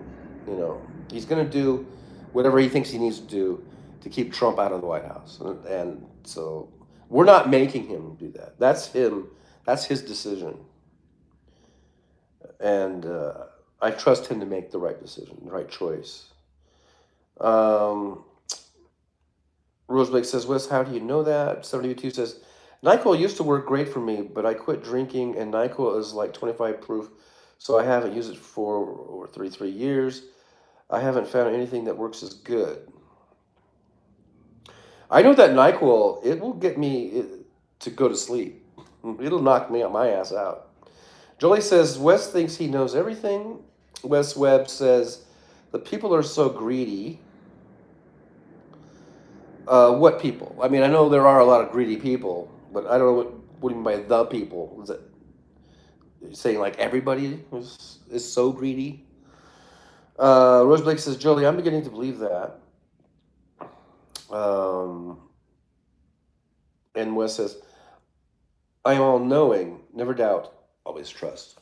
He's going to do whatever he thinks he needs to do to keep Trump out of the White House. And so we're not making him do that. That's him. That's his decision. And I trust him to make the right decision, the right choice. Roseblake says, Wes, how do you know that? 72 says, NyQuil used to work great for me, but I quit drinking, and NyQuil is like 25 proof, so I haven't used it for over 33 years. I haven't found anything that works as good. I know that NyQuil, it will get me to go to sleep. It'll knock my ass out. Jolie says, Wes thinks he knows everything. Wes Webb says, the people are so greedy. What people? I mean, I know there are a lot of greedy people, but I don't know what do you mean by the people. Is it saying like everybody is so greedy? Rose Blake says, Jolie, I'm beginning to believe that. And Wes says, I am all knowing, never doubt, always trust.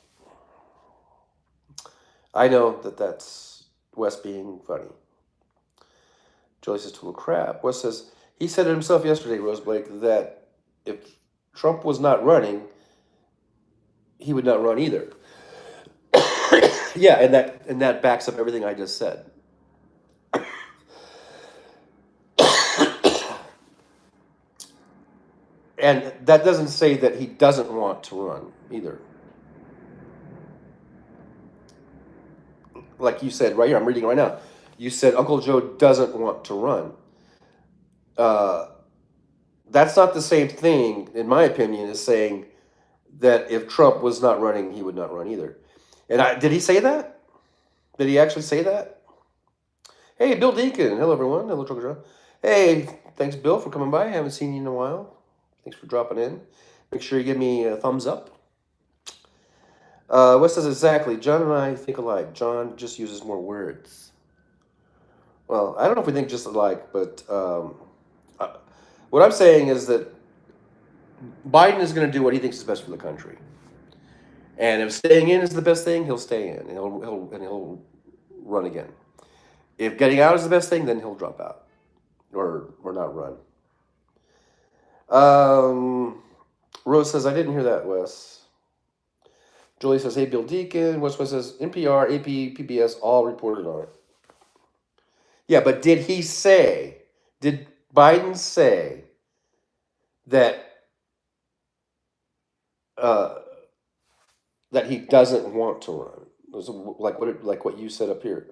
I know that that's Wes being funny. Jolie says, total crap. Wes says, he said it himself yesterday, Rose Blake, that if Trump was not running, he would not run either. Yeah, and that backs up everything I just said. And that doesn't say that he doesn't want to run either. Like you said right here, I'm reading right now. You said Uncle Joe doesn't want to run. That's not the same thing, in my opinion, as saying that if Trump was not running, he would not run either. And did he say that? Did he actually say that? Hey, Bill Deacon. Hello, everyone. Hello, Trucker John. Hey, thanks, Bill, for coming by. I haven't seen you in a while. Thanks for dropping in. Make sure you give me a thumbs up. What says exactly? John and I think alike. John just uses more words. Well, I don't know if we think just alike, but what I'm saying is that Biden is going to do what he thinks is best for the country. And if staying in is the best thing, he'll stay in, and he'll run again. If getting out is the best thing, then he'll drop out or not run. Rose says, I didn't hear that, Wes. Julie says, hey, Bill Deacon. Wes says, NPR, AP, PBS all reported on it. Yeah, but did Biden say that that he doesn't want to run? It was like what you said up here.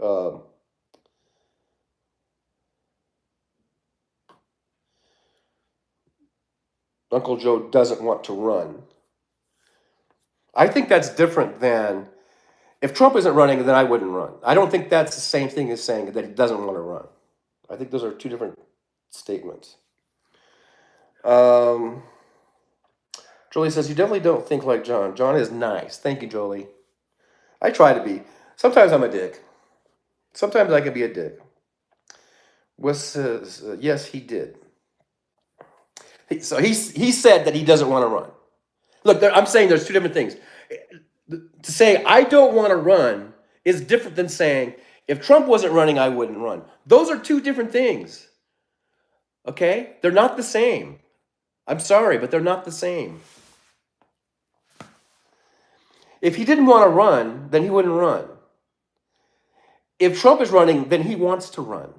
Uncle Joe doesn't want to run. I think that's different than if Trump isn't running, then I wouldn't run. I don't think that's the same thing as saying that he doesn't want to run. I think those are two different statements. Jolie says, you definitely don't think like John. John is nice. Thank you, Jolie. I try to be. Sometimes I'm a dick. Sometimes I can be a dick. Wes says, yes, he did. So he said that he doesn't want to run. Look, I'm saying there's two different things. To say I don't want to run is different than saying if Trump wasn't running, I wouldn't run. Those are two different things. Okay? They're not the same. I'm sorry, but they're not the same. If he didn't want to run, then he wouldn't run. If Trump is running, then he wants to run.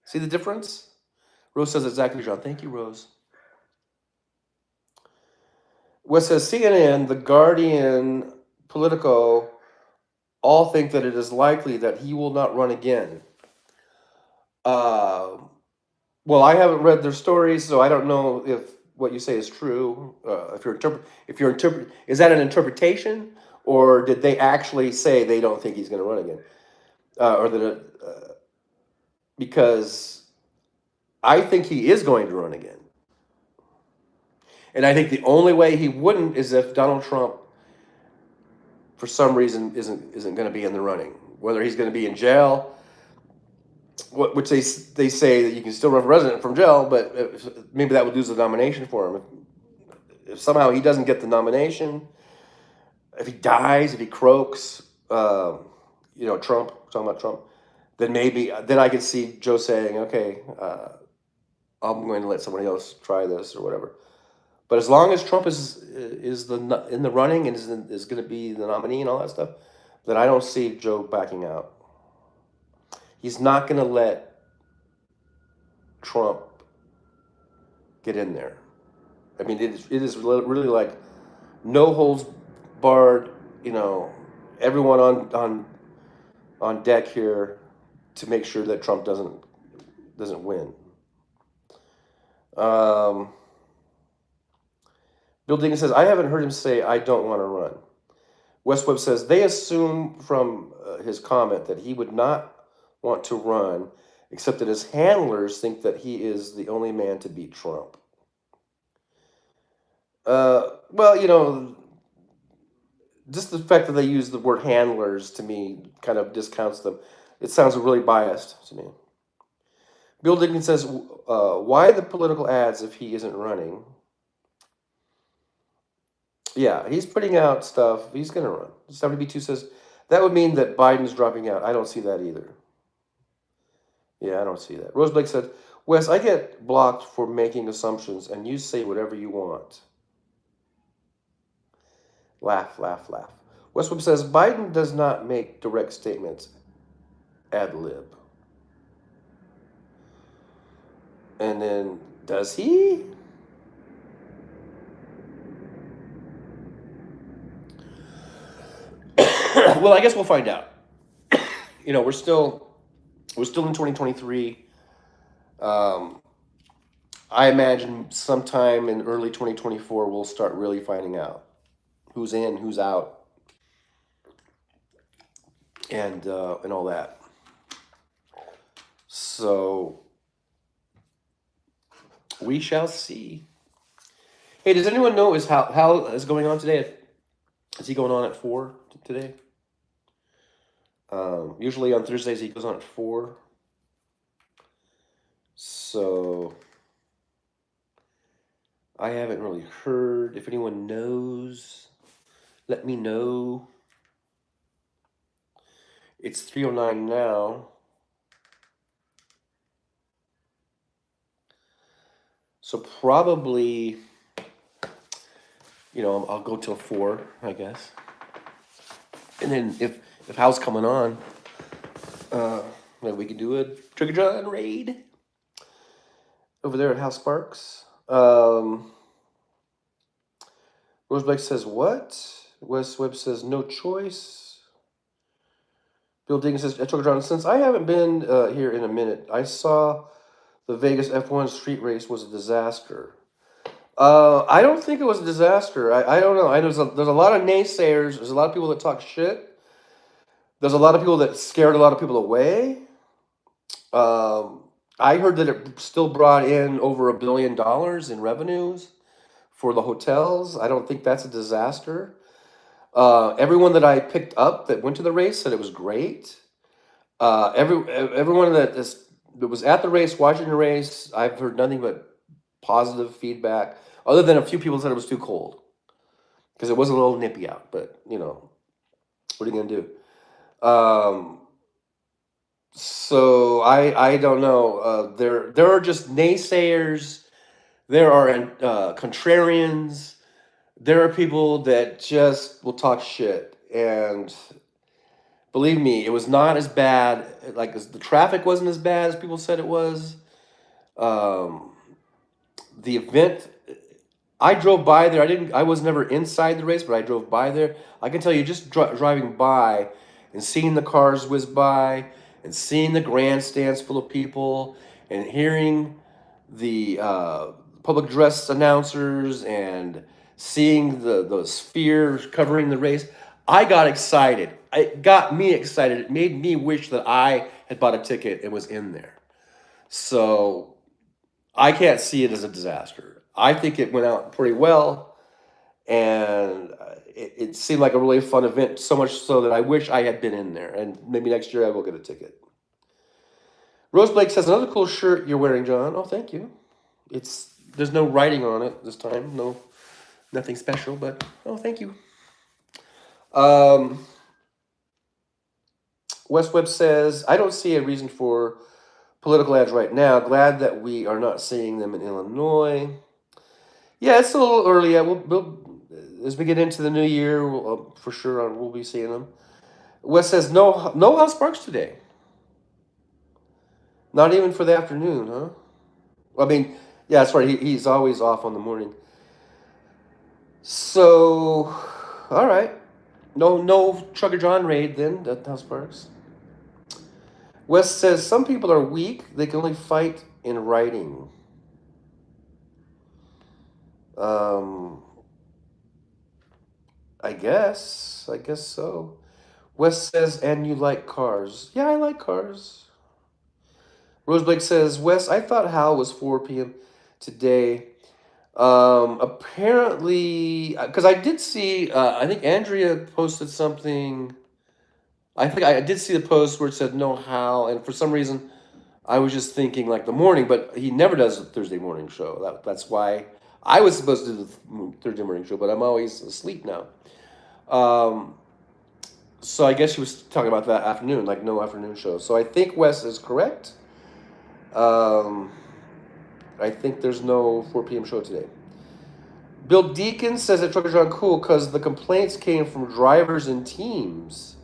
See the difference? Rose says exactly, John. Thank you, Rose. Wes says CNN, The Guardian, Politico, all think that it is likely that he will not run again. Well, I haven't read their stories, so I don't know if what you say is true. Is that an interpretation, or did they actually say they don't think he's going to run again, because I think he is going to run again. And I think the only way he wouldn't is if Donald Trump, for some reason, isn't going to be in the running. Whether he's going to be in jail, which they say that you can still run for president from jail, but maybe that would lose the nomination for him. If somehow he doesn't get the nomination, if he dies, if he croaks, Trump, talking about Trump, then I can see Joe saying, okay, I'm going to let somebody else try this or whatever. But as long as Trump is in the running and is going to be the nominee and all that stuff, then I don't see Joe backing out. He's not going to let Trump get in there. I mean, it is really like no holds barred. Everyone on deck here to make sure that Trump doesn't win. Bill Deacon says, I haven't heard him say, I don't want to run. Wes Webb says, they assume from his comment that he would not want to run, except that his handlers think that he is the only man to beat Trump. Just the fact that they use the word handlers, to me, kind of discounts them. It sounds really biased to me. Bill Deacon says, why the political ads if he isn't running? Yeah, he's putting out stuff. He's going to run. 70B2 says, that would mean that Biden's dropping out. I don't see that either. Yeah, I don't see that. Rose Blake said, Wes, I get blocked for making assumptions, and you say whatever you want. Laugh, laugh, laugh. Westwood says, Biden does not make direct statements ad lib. And then, does he? Well, I guess we'll find out. We're still in 2023. I imagine sometime in early 2024 we'll start really finding out who's in, who's out, and all that. So we shall see. Hey, does anyone know is Hal is going on today? Is he going on at 4 today? Usually on Thursdays he goes on at 4. So I haven't really heard. If anyone knows, let me know. It's 3:09 now. So probably, I'll go till 4, I guess. And then if Hal's coming on, then we can do a Trigger John raid over there at Hal Sparks. Rosebeck says what? Wes Webb says no choice. Bill Diggins says, Trigger John, since I haven't been here in a minute, I saw the Vegas F1 street race was a disaster. I don't think it was a disaster. I don't know. There's a lot of naysayers. There's a lot of people that talk shit. There's a lot of people that scared a lot of people away. I heard that it still brought in over $1 billion in revenues for the hotels. I don't think that's a disaster. Everyone that I picked up that went to the race said it was great. Everyone that was at the race, watching the race, I've heard nothing but positive feedback, other than a few people said it was too cold because it was a little nippy out. But what are you gonna do? So I don't know. There are just naysayers. There are contrarians. There are people that just will talk shit. And believe me, it was not as bad. Like the traffic wasn't as bad as people said it was. The event, I drove by there. I was never inside the race, but I drove by there. I can tell you, just driving by and seeing the cars whiz by and seeing the grandstands full of people and hearing the public address announcers and seeing the sphere covering the race, I got excited. It got me excited. It made me wish that I had bought a ticket and was in there. So I can't see it as a disaster. I think it went out pretty well, and it seemed like a really fun event, so much so that I wish I had been in there, and maybe next year I will get a ticket. Rose Blake says, another cool shirt you're wearing, John. Oh, thank you. There's no writing on it this time. Nothing special, but thank you. Wes Webb says, I don't see a reason for political ads right now. Glad that we are not seeing them in Illinois. Yeah, it's a little early. We'll as we get into the new year, for sure we'll be seeing them. Wes says, no Hal Sparks today. Not even for the afternoon, huh? I mean, yeah, that's right. He's always off on the morning. So, all right. No Trigger John raid then at Hal Sparks. Wes says, some people are weak. They can only fight in writing. I guess so. Wes says, and you like cars. Yeah, I like cars. Roseblake says, Wes, I thought Hal was 4 p.m. today. Apparently, because I did see, I think Andrea posted something. I think I did see the post where it said no Hal, and for some reason, I was just thinking like the morning, but he never does a Thursday morning show. That's why I was supposed to do the Thursday morning show, but I'm always asleep now. So I guess she was talking about that afternoon, like no afternoon show. So I think Wes is correct. I think there's no 4 p.m. show today. Bill Deacon says that truckers are cool because the complaints came from drivers and teams,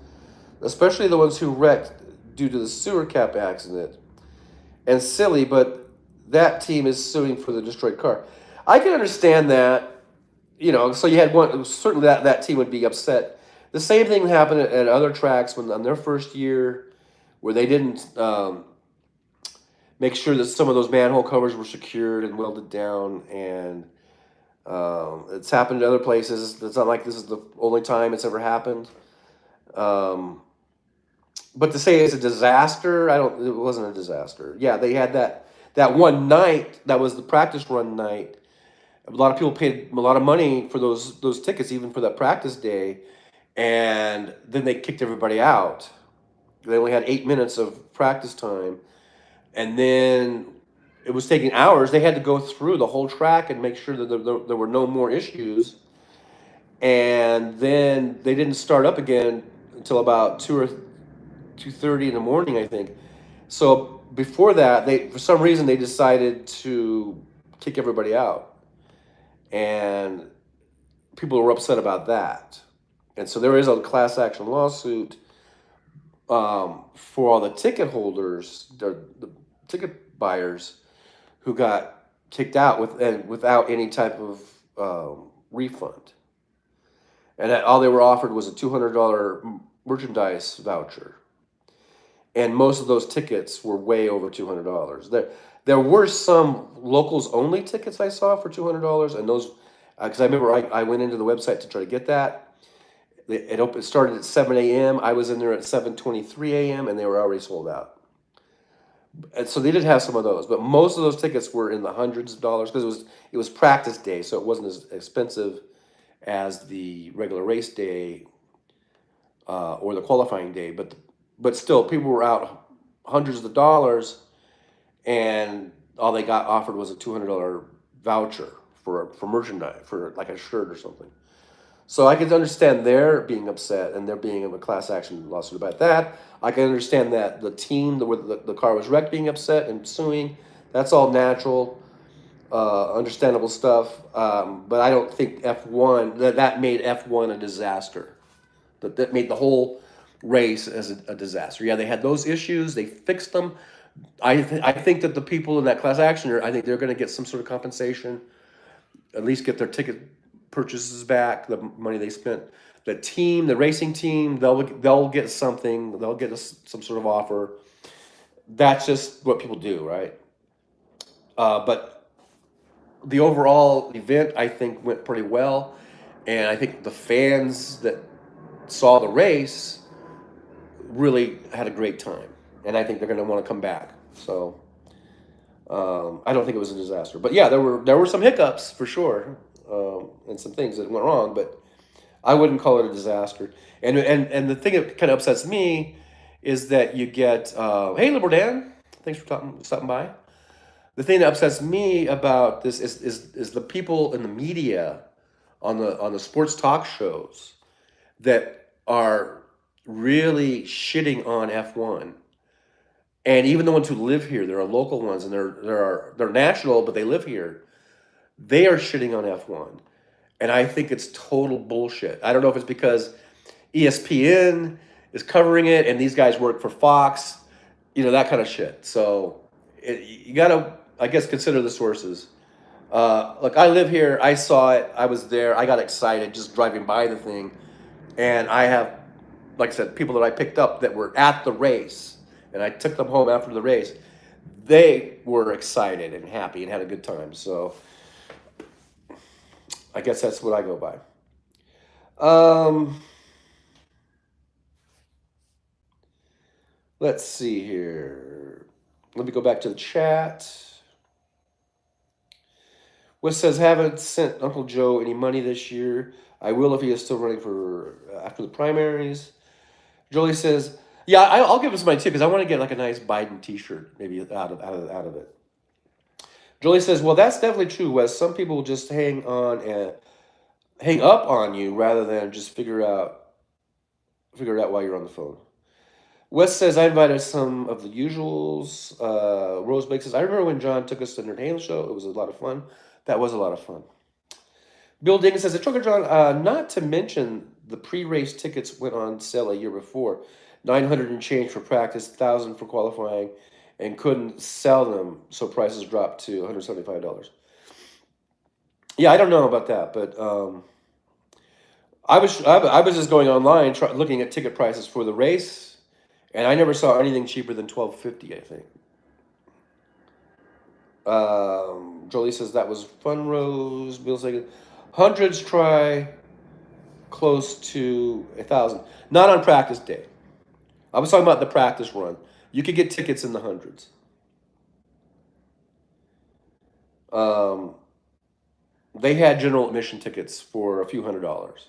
especially the ones who wrecked due to the sewer cap accident. And silly, but that team is suing for the destroyed car. I can understand that, so you had one, certainly that team would be upset. The same thing happened at other tracks when on their first year where they didn't make sure that some of those manhole covers were secured and welded down. And it's happened in other places. It's not like this is the only time it's ever happened. Um, but to say it's a disaster, I don't. It wasn't a disaster. Yeah, they had that one night. That was the practice run night. A lot of people paid a lot of money for those tickets, even for that practice day, and then they kicked everybody out. They only had 8 minutes of practice time, and then it was taking hours. They had to go through the whole track and make sure that there were no more issues. And then they didn't start up again until about 2:30 in the morning, I think. So before that, they for some reason they decided to kick everybody out, and people were upset about that. And so there is a class action lawsuit for all the ticket holders, the ticket buyers who got kicked out without any type of refund, and that all they were offered was a $200 merchandise voucher, and most of those tickets were way over $200. There were some locals only tickets I saw for $200, and those because I remember I went into the website to try to get that. It started at 7 a.m. I was in there at 7:23 a.m. and they were already sold out. And so they did have some of those, but most of those tickets were in the hundreds of dollars because it was practice day, so it wasn't as expensive as the regular race day or the qualifying day. But still, people were out hundreds of dollars, and all they got offered was a $200 voucher for merchandise, for like a shirt or something. So I could understand their being upset and there being a class action lawsuit about that. I can understand that the team, where the car was wrecked, being upset and suing. That's all natural, understandable stuff. But I don't think F1 that made F1 a disaster. That made the whole race as a disaster. Yeah, they had those issues. They fixed them. I think that the people in that class action, I think they're going to get some sort of compensation, at least get their ticket purchases back, the money they spent. The team, the racing team, they'll get something. They'll get some sort of offer. That's just what people do, right? But the overall event, I think, went pretty well, and I think the fans that saw the race really had a great time, and I think they're going to want to come back. So I don't think it was a disaster, but yeah, there were some hiccups for sure, and some things that went wrong, but I wouldn't call it a disaster. And the thing that kind of upsets me is that you get hey, Liberal Dan, thanks for stopping by. The thing that upsets me about this is the people in the media on the sports talk shows that are really shitting on F1. And even the ones who live here, there are local ones, and they're national, but they live here. They are shitting on F1, and I think it's total bullshit. I don't know if it's because ESPN is covering it, and these guys work for Fox, that kind of shit. So you gotta, I guess, consider the sources. Look, I live here. I saw it. I was there. I got excited just driving by the thing, and I have, like I said, people that I picked up that were at the race, and I took them home after the race. They were excited and happy and had a good time. So I guess that's what I go by. Let's see here. Let me go back to the chat. Wes says, haven't sent Uncle Joe any money this year. I will if he is still running for after the primaries. Jolie says, yeah, I'll give him some money too because I want to get like a nice Biden T-shirt maybe out of it. Jolie says, well, that's definitely true, Wes. Some people will just hang up on you rather than just figure it out while you're on the phone. Wes says, I invited some of the usuals. Rosebeck says, I remember when John took us to the Nerd Halen show. It was a lot of fun. That was a lot of fun. Bill Diggins says, Trucker John, not to mention the pre-race tickets went on sale a year before. 900 and change for practice, 1,000 for qualifying, and couldn't sell them, so prices dropped to $175. Yeah, I don't know about that, but I was just going online looking at ticket prices for the race, and I never saw anything cheaper than $12.50, I think. Jolie says that was fun, Rose. Bill saying hundreds try close to 1,000. Not on practice day. I was talking about the practice run. You could get tickets in the hundreds. They had general admission tickets for a few $100s.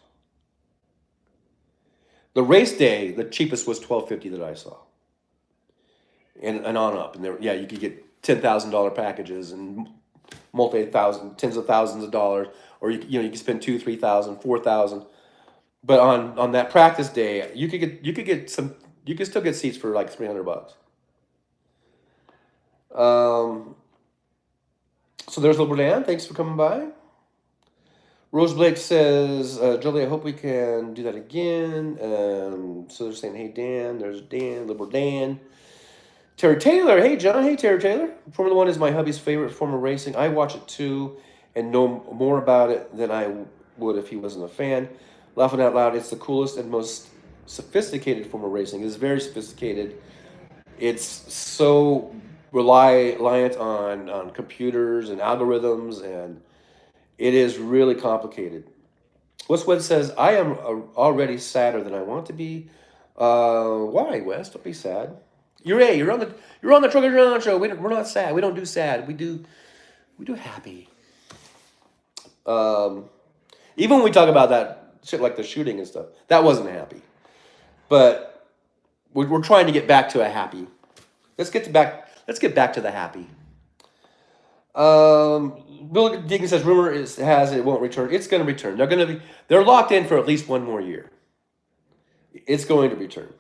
The race day, the cheapest was $1,250 that I saw, and on up. And there, yeah, you could get $10,000 packages and multi-thousand, tens of thousands of dollars, or you could spend 2, 3,000, 4,000. But on that practice day, you could get some. You could still get seats for like $300. So there's Little Dan. Thanks for coming by. Rose Blake says, Jolie, I hope we can do that again. So they're saying, hey, Dan. There's Dan, Liberal Dan. Terry Taylor. Hey, John. Hey, Terry Taylor. Formula One is my hubby's favorite form of racing. I watch it too and know more about it than I would if he wasn't a fan. Laughing out loud, it's the coolest and most sophisticated form of racing. It is very sophisticated. It's so reliant on computers and algorithms, and it is really complicated. Westwood says, I am already sadder than I want to be. Why, Wes? Don't be sad. You're on the Trucker John show. We're not sad. We don't do sad. We do happy. Even when we talk about that shit like the shooting and stuff, that wasn't happy. But we're trying to get back to a happy. Let's get back to the happy. Bill Deacon says rumor has it won't return. It's going to return. They're locked in for at least one more year. It's going to return.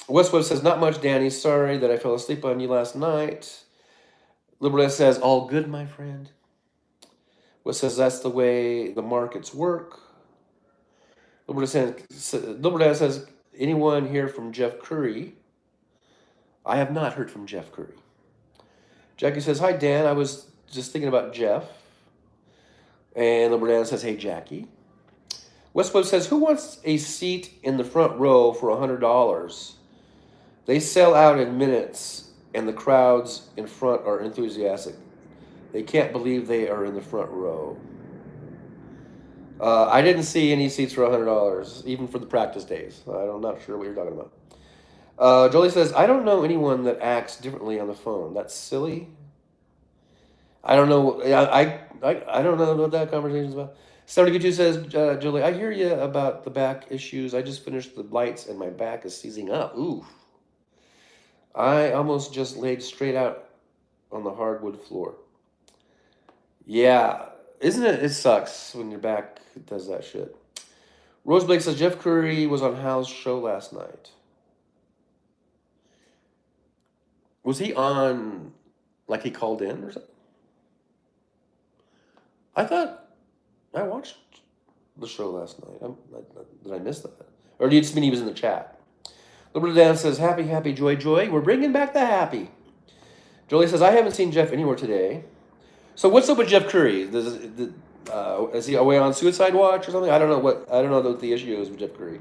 Westwood says not much, Danny. Sorry that I fell asleep on you last night. Liberal says all good, my friend. West says that's the way the markets work. Liberal says anyone hear from Jeff Curry? I have not heard from Jeff Curry. Jackie says, hi, Dan. I was just thinking about Jeff. And Liberal says, hey, Jackie. Westwood says, who wants a seat in the front row for $100? They sell out in minutes, and the crowds in front are enthusiastic. They can't believe they are in the front row. I didn't see any seats for $100, even for the practice days. I'm not sure what you're talking about. Jolie says, I don't know anyone that acts differently on the phone. That's silly. I don't know. I don't know what that conversation is about. 72 says, Jolie, I hear you about the back issues. I just finished the lights and my back is seizing up. Ooh. I almost just laid straight out on the hardwood floor. Yeah. Isn't it? It sucks when your back does that shit. Rose Blake says, Jeff Curry was on Hal's show last night. Was he on, like he called in or something? I thought I watched the show last night. Did I miss that? Or do you just mean he was in the chat? Liberal Dan says, happy, happy, joy, joy. We're bringing back the happy. Jolie says, I haven't seen Jeff anywhere today. So what's up with Jeff Curry? Is he away on suicide watch or something? I don't know what the issue is with Jeff Curry.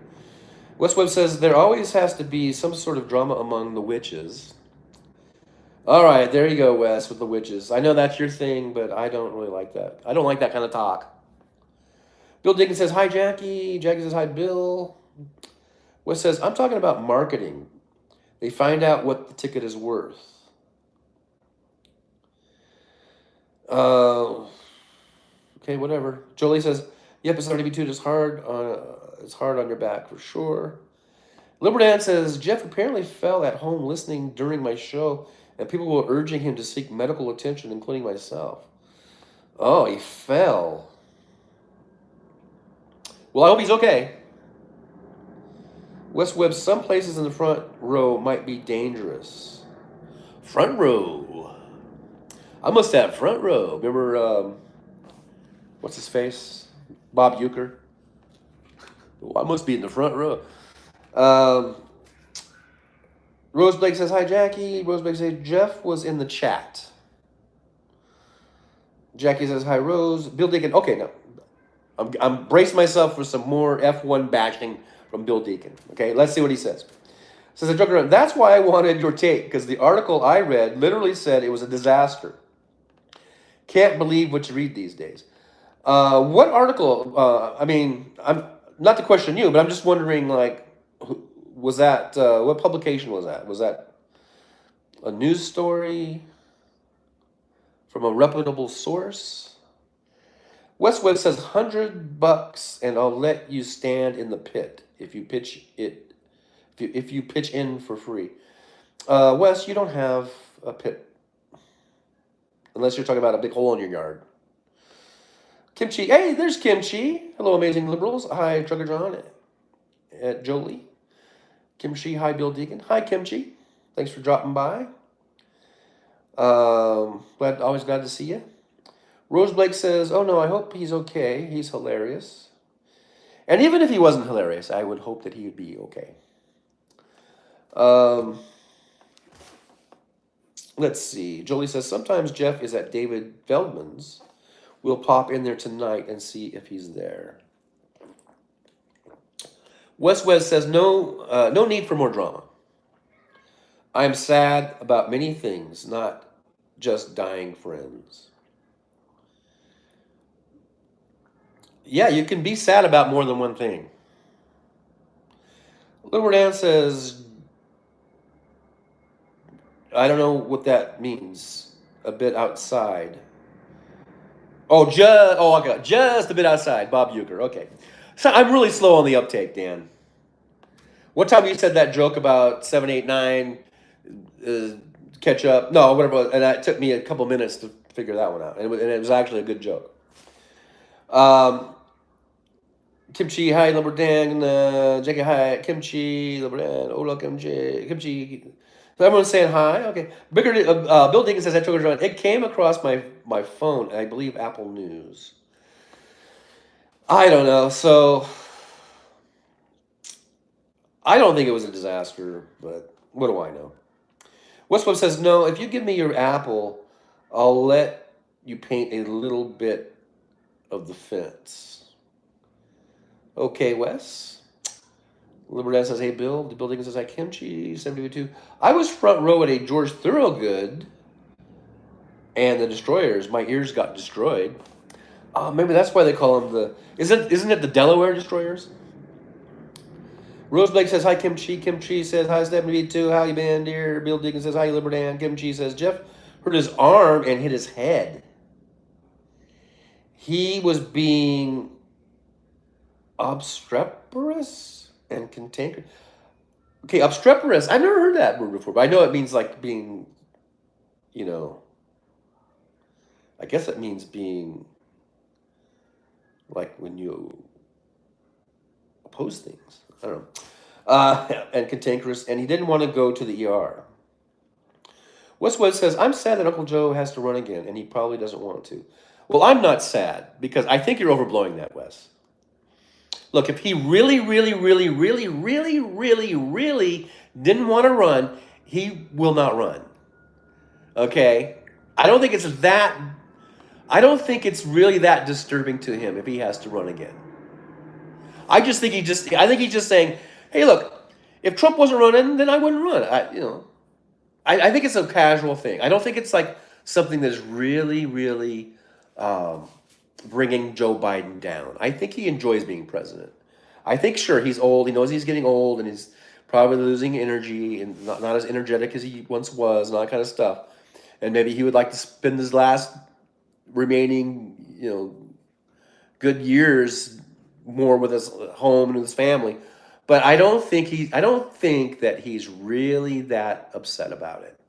Westweb says, there always has to be some sort of drama among the witches. All right, there you go, Wes, with the witches. I know that's your thing, but I don't really like that. I don't like that kind of talk. Bill Dickens says, hi, Jackie. Jackie says, hi, Bill. Wes says, I'm talking about marketing. They find out what the ticket is worth. Okay, whatever. Jolie says, yep, it's 72. It's hard on your back for sure. Liberdan says, Jeff apparently fell at home listening during my show, and people were urging him to seek medical attention, including myself. Oh, he fell. Well, I hope he's okay. West Webb, some places in the front row might be dangerous. Front row. I must have front row. Remember, what's his face? Bob Uecker. Oh, I must be in the front row. Rose Blake says, hi, Jackie. Rose Blake says, Jeff was in the chat. Jackie says, hi, Rose. Bill Deacon. Okay, no. I'm bracing myself for some more F1 bashing from Bill Deacon. Okay, let's see what he says. Says a joker. That's why I wanted your take because the article I read literally said it was a disaster. Can't believe what you read these days. What article? I mean, I'm not to question you, but I'm just wondering. Like, was that what publication was that? Was that a news story from a reputable source? Westwood says $100 and I'll let you stand in the pit if you pitch it. If you pitch in for free. Wes, you don't have a pit unless you're talking about a big hole in your yard. Kimchi, hey, there's Kimchi. Hello, amazing liberals. Hi, Trucker John at Jolie. Kimchi, hi, Bill Deacon. Hi, Kimchi. Thanks for dropping by. Always glad to see you. Rose Blake says, "Oh no, I hope he's okay. He's hilarious." And even if he wasn't hilarious, I would hope that he would be okay. Let's see. Jolie says, "Sometimes Jeff is at David Feldman's. We'll pop in there tonight and see if he's there." Wes says, no need for more drama. I am sad about many things, not just dying friends. Yeah, you can be sad about more than one thing. Little Dan says, I don't know what that means. A bit outside. Oh, I got just a bit outside. Bob Euchre. Okay. So I'm really slow on the uptake, Dan. What time you said that joke about 7, 8, 9, catch up? No, whatever. And it took me a couple minutes to figure that one out. And it was actually a good joke. Kimchi, hi, Lumberdan. Jackie, hi. Kimchi, Lumberdan. Ola, Kimchi. So everyone's saying hi. Okay. Bill Dinkins says, it came across my phone, and I believe Apple News. I don't know. So I don't think it was a disaster, but what do I know? Westwood says, no, if you give me your Apple, I'll let you paint a little bit of the fence. Okay, Wes. Libertad says, hey, Bill. The building says, hi, Kimchi, 72. I was front row at a George Thorogood and the Destroyers. My ears got destroyed. Maybe that's why they call them the... Isn't it the Delaware Destroyers? Rose Blake says, hi, Kimchi. Kimchi says, hi, 72. How you been, dear? Bill Deacon says, hi, Libertan. Kimchi says, Jeff hurt his arm and hit his head. He was being obstreperous and cantankerous. Okay, obstreperous. I've never heard that word before, but I know it means like being, I guess it means being like when you oppose things. I don't know. And cantankerous, and he didn't want to go to the ER. Westwood says, I'm sad that Uncle Joe has to run again, and he probably doesn't want to. Well, I'm not sad, because I think you're overblowing that, Wes. Look, if he really, really, really, really, really, really, really didn't want to run, he will not run. Okay? I don't think it's really that disturbing to him if he has to run again. I think he's just saying, hey, look, if Trump wasn't running, then I wouldn't run. I think it's a casual thing. I don't think it's like something that is really, really bringing Joe Biden down. I think he enjoys being president. I think, sure, he's old. He knows he's getting old, and he's probably losing energy and not as energetic as he once was and all that kind of stuff. And maybe he would like to spend his last remaining, good years more with his home and his family. But I don't think that he's really that upset about it.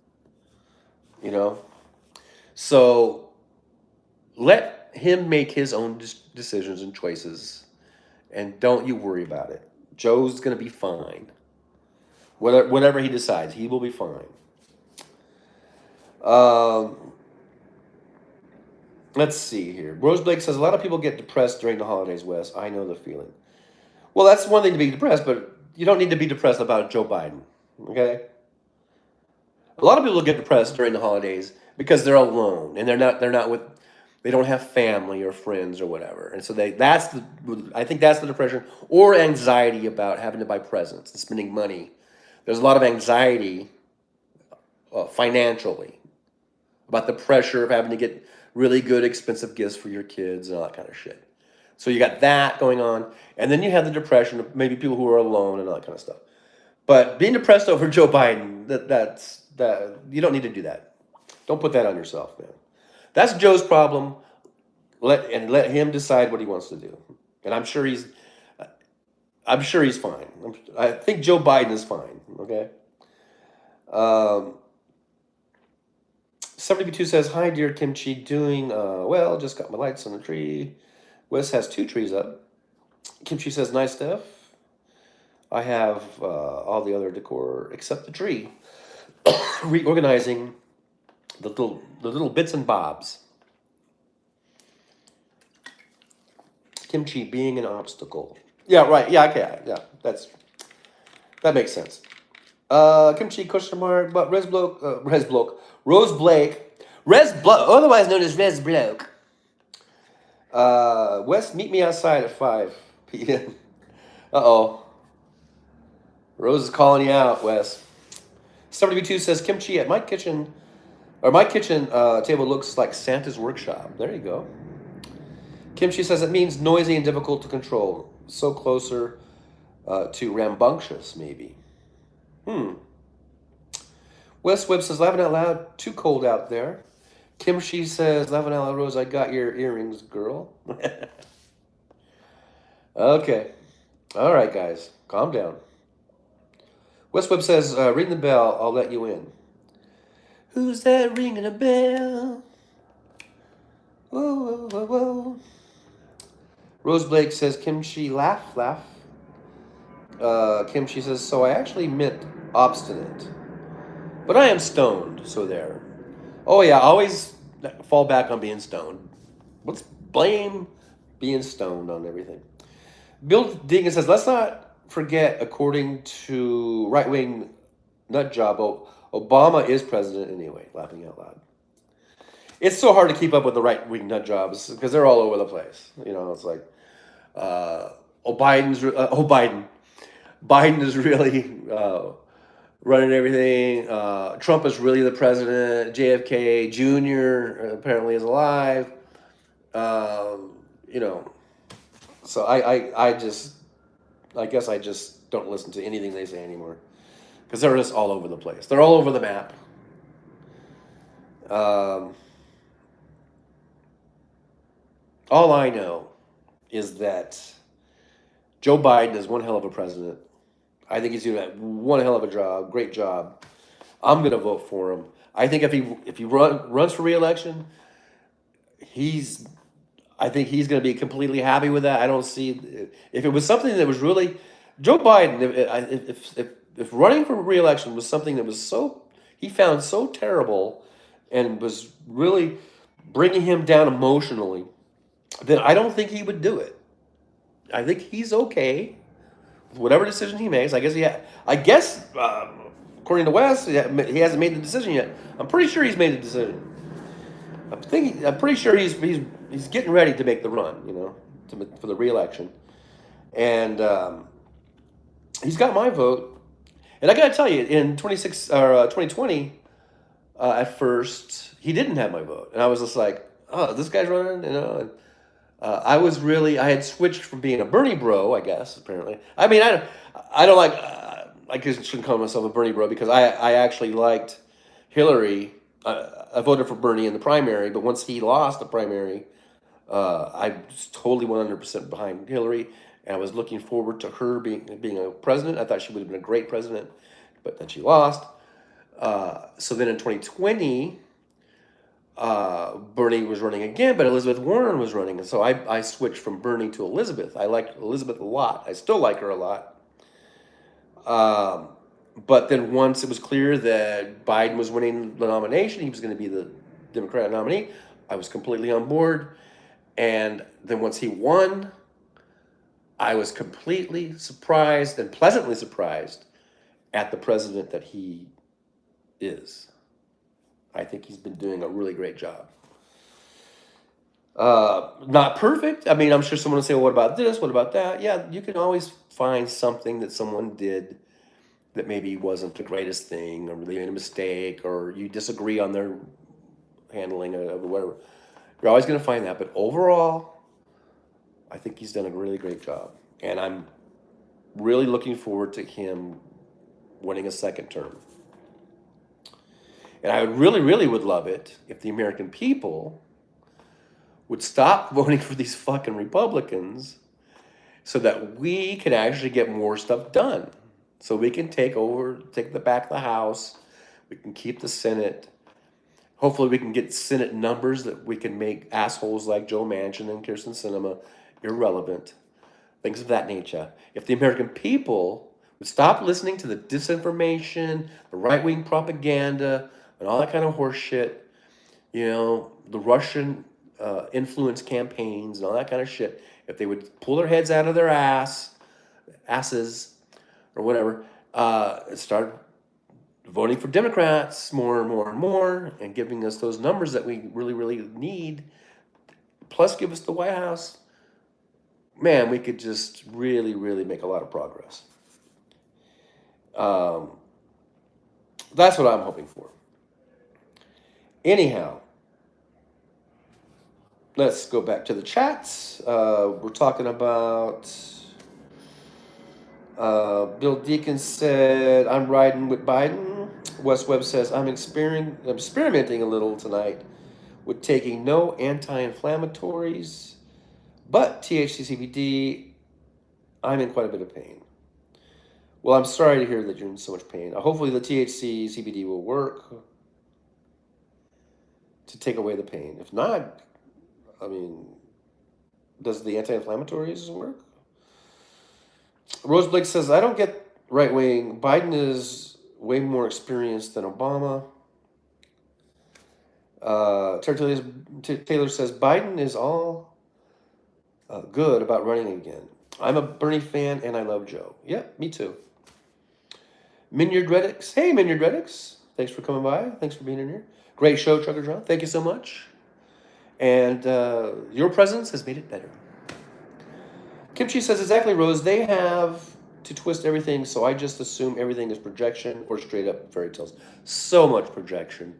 So let him make his own decisions and choices, and don't you worry about it. Joe's going to be fine. Whatever he decides, he will be fine. Let's see here. Rose Blake says, a lot of people get depressed during the holidays, Wes. I know the feeling. Well, that's one thing to be depressed, but you don't need to be depressed about Joe Biden, okay? A lot of people get depressed during the holidays because they're alone and they don't have family or friends or whatever. And so I think that's the depression or anxiety about having to buy presents and spending money There's a lot of anxiety financially about the pressure of having to get really good, expensive gifts for your kids and all that kind of shit. So you got that going on, and then you have the depression of maybe people who are alone and all that kind of stuff. But being depressed over Joe Biden, that you don't need to do that. Don't put that on yourself, man. That's Joe's problem. Let him decide what he wants to do. And I'm sure he's fine. I think Joe Biden is fine. Okay. Um, 72 says, "Hi, dear Kimchi. Doing well. Just got my lights on the tree. Wes has 2 trees up. Kimchi says, nice stuff. I have all the other decor except the tree. Reorganizing the little bits and bobs. Kimchi being an obstacle. Yeah, right. Yeah, okay. Yeah, that makes sense. Kimchi question mark, but Rose Blake, otherwise known as Rez Bloke. Wes, meet me outside at 5 p.m. Uh-oh. Rose is calling you out, Wes. 72 says kimchi at my kitchen, or my kitchen table looks like Santa's workshop. There you go. Kimchi says it means noisy and difficult to control. So closer to rambunctious, maybe. Wes Webb says, laughing out loud, too cold out there. Kimchi says, laughing out loud, Rose, I got your earrings, girl. Okay. All right, guys. Calm down. Wes Webb says, ring the bell, I'll let you in. Who's that ringing a bell? Whoa, whoa, whoa, whoa. Rose Blake says, Kimchi, laugh, laugh. Kimchi says, so I actually meant obstinate. But I am stoned, so there. Oh, yeah, always fall back on being stoned. Let's blame being stoned on everything. Bill Deegan says, let's not forget, according to right-wing nut job, Obama is president anyway, laughing out loud. It's so hard to keep up with the right-wing nut jobs because they're all over the place. You know, it's like, Biden is really running everything. Trump is really the president. JFK Jr. apparently is alive. You know, so I guess I just don't listen to anything they say anymore because they're just all over the place. They're all over the map. All I know is that Joe Biden is one hell of a president. I think he's doing one hell of a job, great job. I'm gonna vote for him. I think if he runs for reelection, he's I think he's gonna be completely happy with that. I don't see if it was something that was really Joe Biden. If running for reelection was something that was so he found so terrible and was really bringing him down emotionally, then I don't think he would do it. I think he's okay with whatever decision he makes. I guess according to Wes, he hasn't made the decision yet. I'm pretty sure he's made the decision. I'm pretty sure he's getting ready to make the run. You know, for the reelection, and he's got my vote. And I gotta tell you, in 2020, at first he didn't have my vote, and I was just like, oh, this guy's running, you know. And, I had switched from being a Bernie bro, I guess, apparently. I mean, I don't like, I shouldn't call myself a Bernie bro because I actually liked Hillary. I voted for Bernie in the primary, but once he lost the primary, I was totally 100% behind Hillary, and I was looking forward to her being a president. I thought she would have been a great president, but then she lost. So then in 2020, Bernie was running again, but Elizabeth Warren was running, and so I switched from Bernie to Elizabeth. I liked Elizabeth a lot. I still like her a lot. But then once it was clear that Biden was winning the nomination, he was going to be the Democratic nominee, I was completely on board. And then once he won, I was completely surprised and pleasantly surprised at the president that he is. I think he's been doing a really great job. Not perfect. I mean, I'm sure someone will say, well, what about this? What about that? Yeah, you can always find something that someone did that maybe wasn't the greatest thing, or they made a mistake, or you disagree on their handling of whatever. You're always going to find that. But overall, I think he's done a really great job. And I'm really looking forward to him winning a second term. And I would really, really would love it if the American people would stop voting for these fucking Republicans so that we can actually get more stuff done. So we can take the back of the House. We can keep the Senate. Hopefully we can get Senate numbers that we can make assholes like Joe Manchin and Kirsten Sinema irrelevant. Things of that nature. If the American people would stop listening to the disinformation, the right-wing propaganda, and all that kind of horse shit, the Russian influence campaigns and all that kind of shit, if they would pull their heads out of their asses, or whatever, and start voting for Democrats more and more and more, and giving us those numbers that we really, really need, plus give us the White House, man, we could just really, really make a lot of progress. That's what I'm hoping for. Anyhow, let's go back to the chats. We're talking about Bill Deacon said, I'm riding with Biden. Wes Webb says, I'm experimenting a little tonight with taking no anti-inflammatories, but THC CBD, I'm in quite a bit of pain. Well, I'm sorry to hear that you're in so much pain. Hopefully the THC CBD will work to take away the pain. If not, does the anti-inflammatories work? Rose Blake says, I don't get right wing. Biden is way more experienced than Obama. Taylor says, Biden is all good about running again. I'm a Bernie fan and I love Joe. Yeah, me too. Minyard Reddix. Hey, Minyard Reddix. Thanks for coming by. Thanks for being in here. Great show, Trucker John. Thank you so much. And your presence has made it better. Kimchi says, exactly, Rose. They have to twist everything, so I just assume everything is projection or straight up fairy tales. So much projection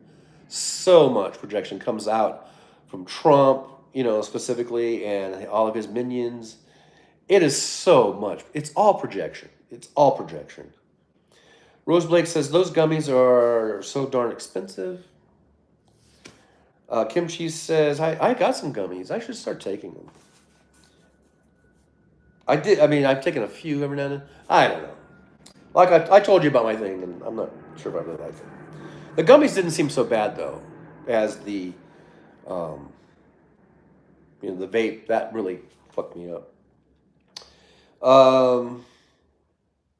comes out from Trump, specifically, and all of his minions. It is so much. It's all projection. Rose Blake says, those gummies are so darn expensive. Kimchi says, I got some gummies. I should start taking them. I did. I've taken a few every now and then. I don't know. Like I told you about my thing, and I'm not sure if I really like it. The gummies didn't seem so bad, though, as the vape. That really fucked me up.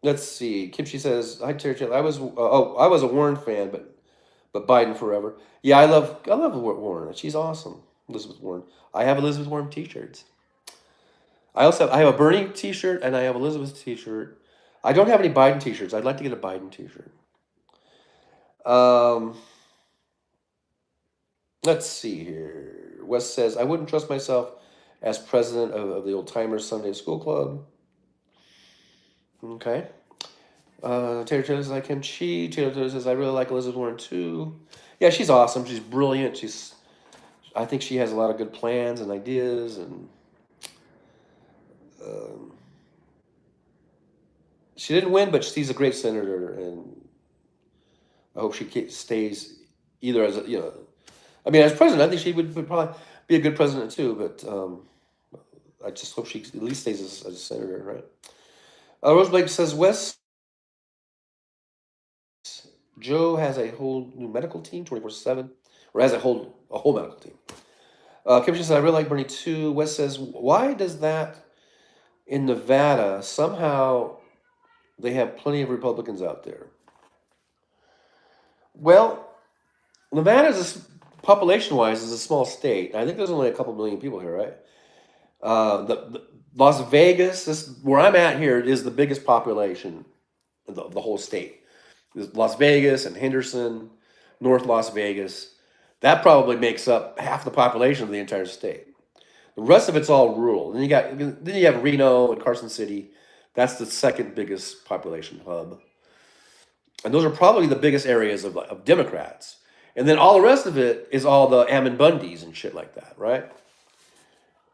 Let's see. Kimchi says, hi, Terry. I was a Warren fan, but Biden forever. Yeah, I love Warren. She's awesome, Elizabeth Warren. I have Elizabeth Warren t-shirts. I have a Bernie t-shirt and I have Elizabeth's t-shirt. I don't have any Biden t-shirts. I'd like to get a Biden t-shirt. Let's see here. Wes says, I wouldn't trust myself as president of the Old Timers Sunday School Club. Okay. Taylor says, I can cheat. Taylor says, I really like Elizabeth Warren too. Yeah, she's awesome. She's brilliant. I think she has a lot of good plans and ideas, and she didn't win, but she's a great senator, and I hope she stays either as as president. I think she would probably be a good president too, but I just hope she at least stays as a senator, right? Rose Blake says, Wes, Joe has a whole new medical team, 24/7, or has a whole medical team. Kimchi says, I really like Bernie too. Wes says, why does that in Nevada somehow they have plenty of Republicans out there? Well, Nevada population-wise is a small state. I think there's only a couple million people here, right? The Las Vegas, where I'm at here, is the biggest population of the whole state. Las Vegas and Henderson, North Las Vegas, that probably makes up half the population of the entire state. The rest of it's all rural. Then you have Reno and Carson City. That's the second biggest population hub. And those are probably the biggest areas of Democrats. And then all the rest of it is all the Ammon Bundys and shit like that, right?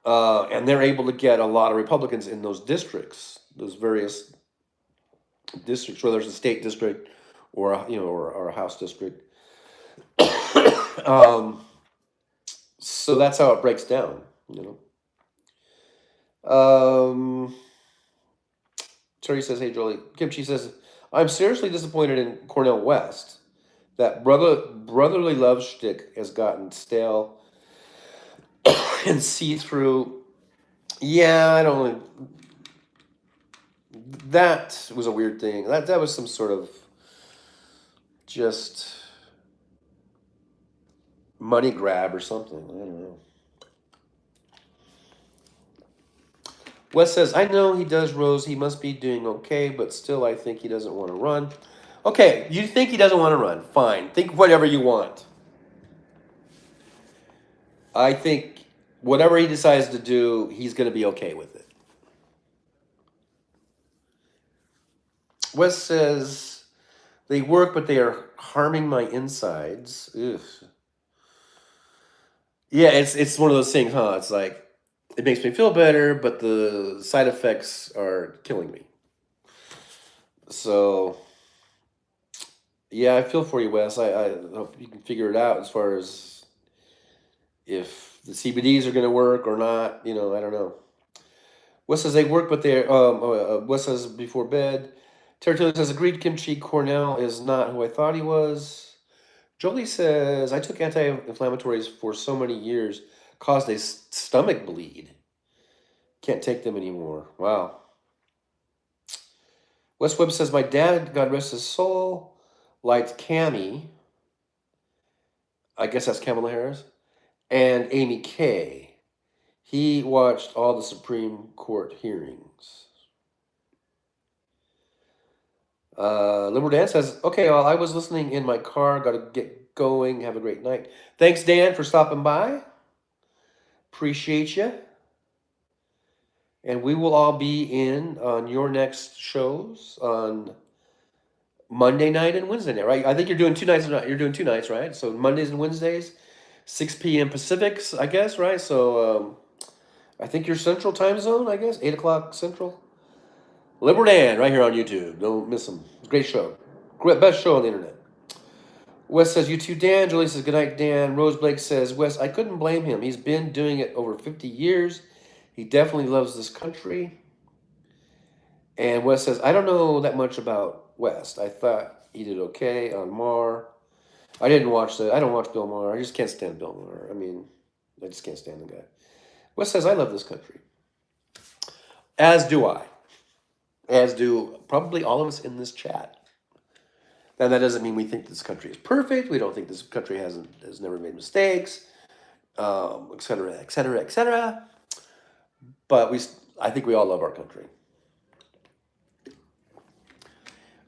And they're able to get a lot of Republicans in those districts, those various districts, whether it's a state district or or a house district. um, so that's how it breaks down, you know. Terry says, "Hey Jolie." Kimchi says, "I'm seriously disappointed in Cornell West. That brotherly love shtick has gotten stale and see through." Yeah, I don't. That was a weird thing. That was some sort of just money grab or something. I don't know. Wes says, "I know he does, Rose. He must be doing okay, but still, I think he doesn't want to run." Okay, you think he doesn't want to run? Fine. Think whatever you want. I think whatever he decides to do, he's going to be okay with it. Wes says, "They work, but they are harming my insides." Ugh. Yeah, it's one of those things, huh? It's like it makes me feel better, but the side effects are killing me. So yeah, I feel for you, Wes. I hope you can figure it out as far as if the CBDs are going to work or not. I don't know. Wes says they work, but they're. Wes says before bed. Terry Taylor says agreed. Kimchi Cornell is not who I thought he was. Jolie says I took anti-inflammatories for so many years, caused a stomach bleed. Can't take them anymore. Wow. Wes Webb says my dad, God rest his soul, liked Cammy. I guess that's Kamala Harris and Amy Kay. He watched all the Supreme Court hearings. Liberal Dan says, "Okay, well, I was listening in my car. Got to get going. Have a great night." Thanks, Dan, for stopping by. Appreciate you. And we will all be in on your next shows on Monday night and Wednesday night, right? I think you're doing 2 nights. You're doing 2 nights, right? So Mondays and Wednesdays, 6 p.m. Pacifics, I guess, right? So I think you're Central Time Zone, I guess, 8 o'clock Central. Liberal Dan, right here on YouTube. Don't miss him. Great show. Great, best show on the internet. Wes says, "You too, Dan." Julie says, "Good night, Dan." Rose Blake says, "Wes, I couldn't blame him. He's been doing it over 50 years. He definitely loves this country." And Wes says, "I don't know that much about West. I thought he did okay on Mar. I didn't watch that. I don't watch Bill Maher. I just can't stand Bill Maher. I mean, I just can't stand the guy." Wes says, "I love this country." As do I. As do probably all of us in this chat. Now that doesn't mean we think this country is perfect. We don't think this country has never made mistakes, et cetera, et cetera, et cetera. But I think we all love our country.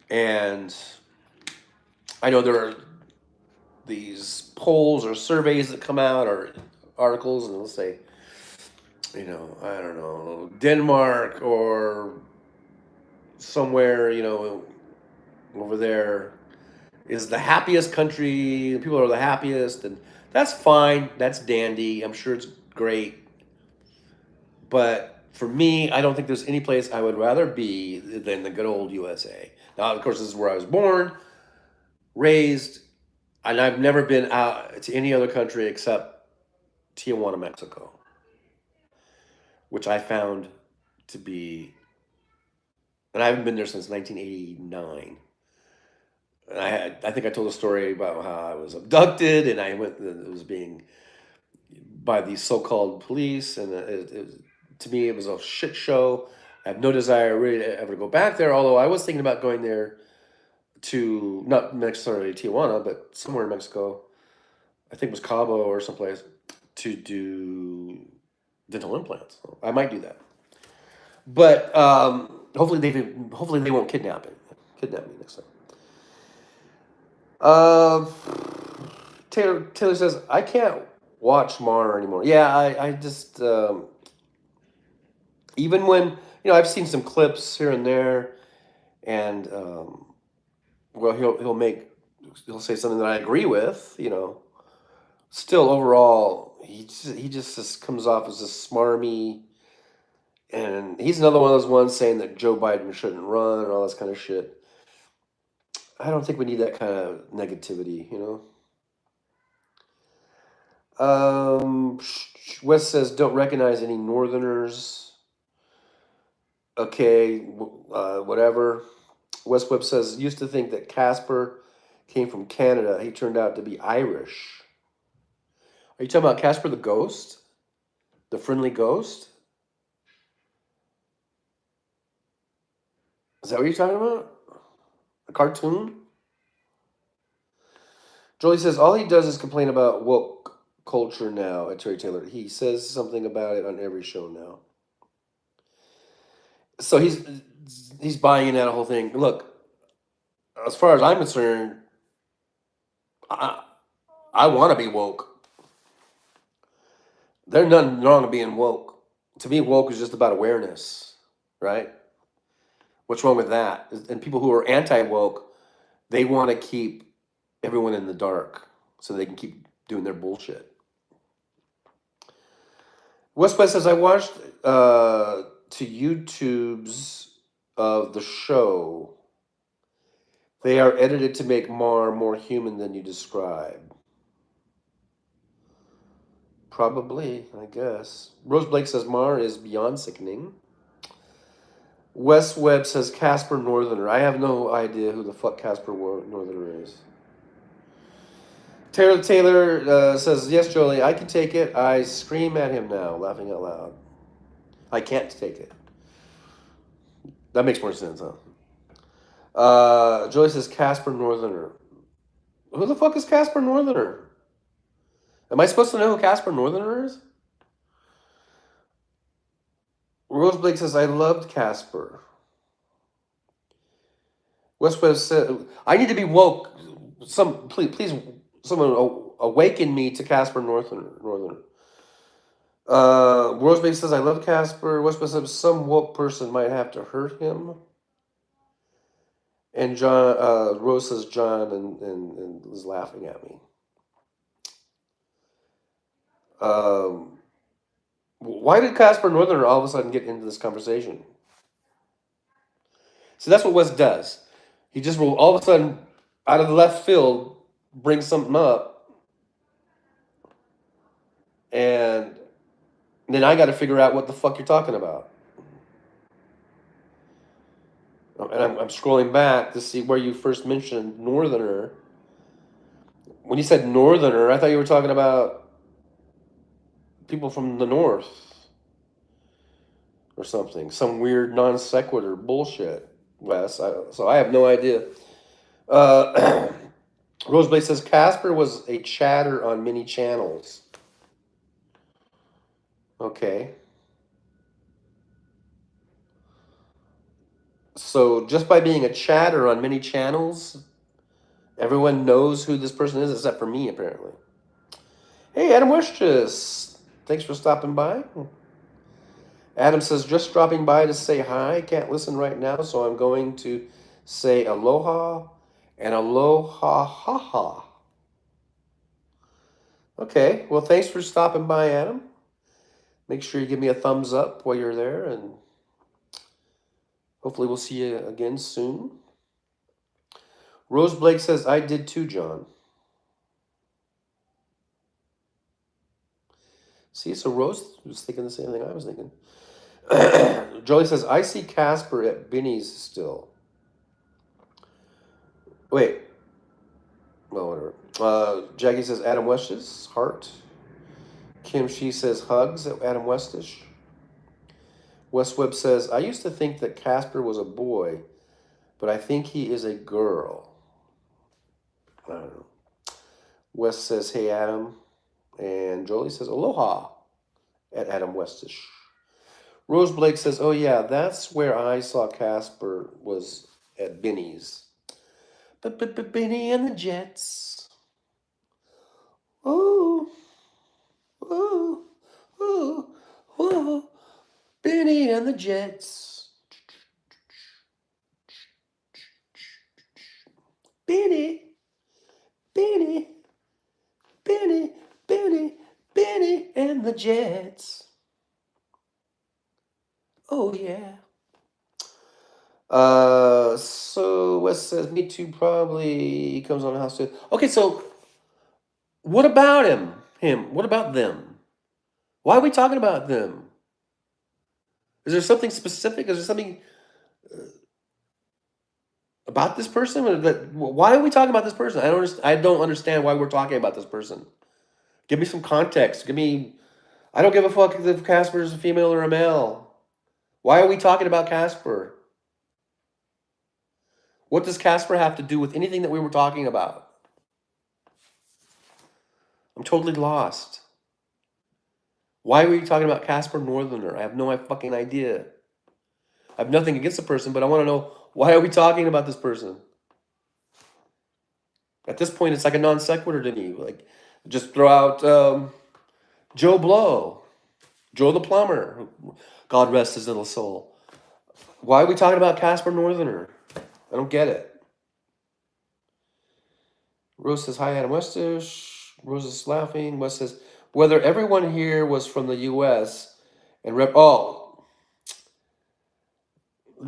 And I know there are these polls or surveys that come out or articles, and they'll say, I don't know, Denmark or somewhere, over there is the happiest country. People are the happiest, and that's fine. That's dandy. I'm sure it's great. But for me, I don't think there's any place I would rather be than the good old USA. Now, of course, this is where I was born, raised, and I've never been out to any other country except Tijuana, Mexico, which I found to be, and I haven't been there since 1989. And I think I told a story about how I was abducted, and it was being by these so-called police, and to me, it was a shit show. I have no desire really to ever go back there, although I was thinking about going there to, not necessarily Tijuana, but somewhere in Mexico. I think it was Cabo or someplace, to do dental implants. So I might do that. But hopefully they won't kidnap me next time. Taylor says, "I can't watch Mar anymore." Yeah, I just even when I've seen some clips here and there, and well, he'll say something that I agree with, you know. Still, overall, he just comes off as a smarmy, and he's another one of those ones saying that Joe Biden shouldn't run and all this kind of shit. I don't think we need that kind of negativity, you know. Wes says don't recognize any Northerners. Okay, whatever. West Webb says used to think that Casper came from Canada. He turned out to be Irish. Are you talking about Casper the Ghost? The friendly ghost? Is that what you're talking about? A cartoon? Jolie says all he does is complain about woke culture now at Terry Taylor. He says something about it on every show now. So he's buying into that whole thing. Look, as far as I'm concerned, I I want to be woke. There's nothing wrong with being woke. To me, woke is just about awareness, right? What's wrong with that? And people who are anti woke, they want to keep everyone in the dark so they can keep doing their bullshit. West says I watched to YouTube's of the show. They are edited to make Mar more human than you describe. Probably, I guess. Rose Blake says Mar is beyond sickening. Wes Webb says Casper Northerner. I have no idea who the fuck Casper Northerner is. Taylor says, yes, Jolie, I can take it. I scream at him now, laughing out loud. I can't take it. That makes more sense, huh? Jolie says Casper Northerner. Who the fuck is Casper Northerner? Am I supposed to know who Casper Northerner is? Rose Blake says, I loved Casper. Westwest said, I need to be woke. Please, someone awaken me to Casper Northerner. Rosebank says, I love Casper. Westwest says, some woke person might have to hurt him. And John, Rose says, John, and is laughing at me. Why did Casper Northerner all of a sudden get into this conversation? So that's what West does. He just will all of a sudden, out of the left field, bring something up, and then I got to figure out what the fuck you're talking about. And I'm scrolling back to see where you first mentioned Northerner. When you said Northerner, I thought you were talking about people from the North or something. Some weird non sequitur bullshit, Wes. So I have no idea. Roseblade says Casper was a chatter on many channels. Okay. So just by being a chatter on many channels, everyone knows who this person is, except for me, apparently. Hey, Adam Westchus. Thanks for stopping by. Adam says, just dropping by to say hi. Can't listen right now, so I'm going to say aloha and aloha ha ha. Okay, well, thanks for stopping by, Adam. Make sure you give me a thumbs up while you're there, and hopefully we'll see you again soon. Rose Blake says, I did too, John. See, so Rose was thinking the same thing I was thinking. Jolie says, I see Casper at Binny's still. Wait. Well, whatever. Jackie says, Adam Westish, heart. Kim She says, hugs at Adam Westish. West Webb says, I used to think that Casper was a boy, but I think he is a girl. I don't know. Wes says, hey, Adam. And Jolie says, aloha at Adam Westish. Rose Blake says, oh, yeah, that's where I saw Casper was at Binny's. Benny and the Jets. Ooh, ooh, ooh, ooh. Benny and the Jets. Benny, Benny, Benny, Benny, Benny, and the Jets. Oh yeah. So Wes says Me Too probably comes on the house too. Okay, so what about him? What about them? Why are we talking about them? Is there something specific? Is there something about this person? Why are we talking about this person? I don't understand why we're talking about this person. Give me some context. I don't give a fuck if Casper is a female or a male. Why are we talking about Casper? What does Casper have to do with anything that we were talking about? I'm totally lost. Why were you talking about Casper Northerner? I have no fucking idea. I have nothing against the person, but I want to know, why are we talking about this person? At this point, it's like a non sequitur to me. Like, just throw out Joe Blow, Joe the plumber. God rest his little soul. Why are we talking about Casper Northerner? I don't get it. Rose says, hi, Adam Westish. Rose is laughing. West says, whether everyone here was from the U.S. and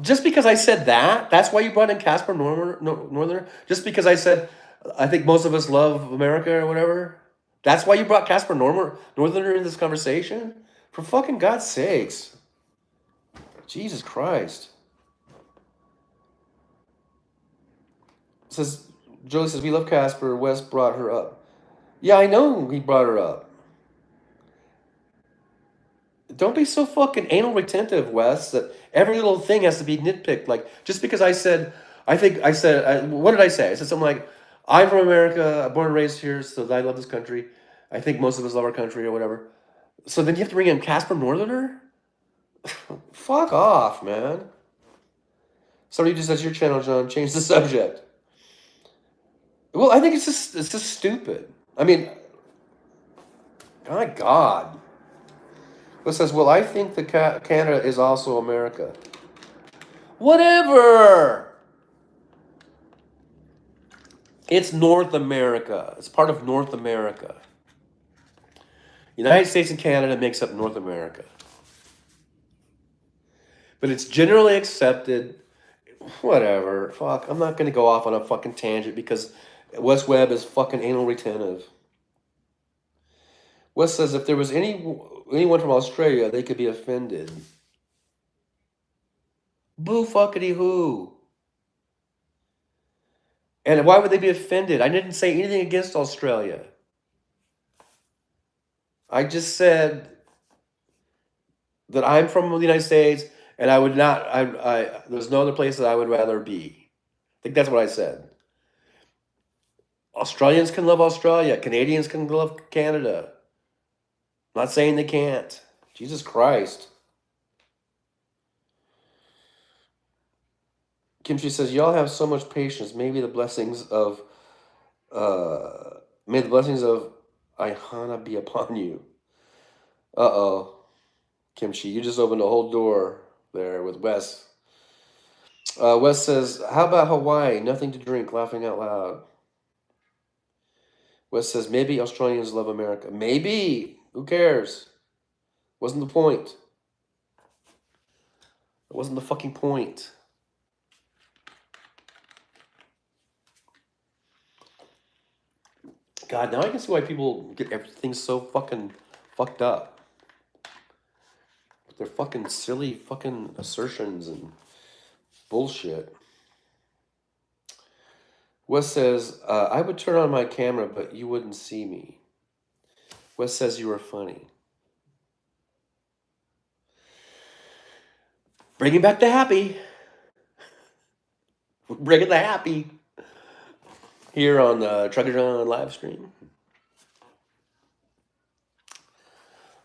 just because I said that, that's why you brought in Casper Northerner? Just because I said, I think most of us love America or whatever? That's why you brought Casper Northerner in this conversation? For fucking God's sakes. Jesus Christ. Says Joey says, we love Casper. Wes brought her up. Yeah, I know he brought her up. Don't be so fucking anal retentive, Wes, that every little thing has to be nitpicked. Like, just because I said, what did I say? I said something like, I'm from America, born and raised here, so I love this country. I think most of us love our country or whatever. So then you have to bring in Casper Northerner? Fuck off, man. Somebody just says, your channel, John, change the subject. Well, I think it's just stupid. I mean, my God. It says, well, I think Canada is also America. Whatever. It's North America. It's part of North America. United States and Canada makes up North America. But it's generally accepted. Whatever. Fuck. I'm not going to go off on a fucking tangent because Wes Webb is fucking anal retentive. Wes says if there was anyone from Australia, they could be offended. Boo fuckity who. And why would they be offended? I didn't say anything against Australia. I just said that I'm from the United States and I would not, there's no other place that I would rather be. I think that's what I said. Australians can love Australia. Canadians can love Canada. I'm not saying they can't. Jesus Christ. Kimchi says, y'all have so much patience. Maybe the blessings of, may the blessings of Ihana be upon you. Uh-oh. Kimchi, you just opened a whole door there with Wes. Wes says, how about Hawaii? Nothing to drink, laughing out loud. Wes says, maybe Australians love America. Maybe. Who cares? Wasn't the point. It wasn't the fucking point. God, now I can see why people get everything so fucking fucked up. With their fucking silly fucking assertions and bullshit. Wes says, I would turn on my camera, but you wouldn't see me. Wes says you were funny. Bringing back the happy. Bringing the happy. Here on the Trucker John live stream.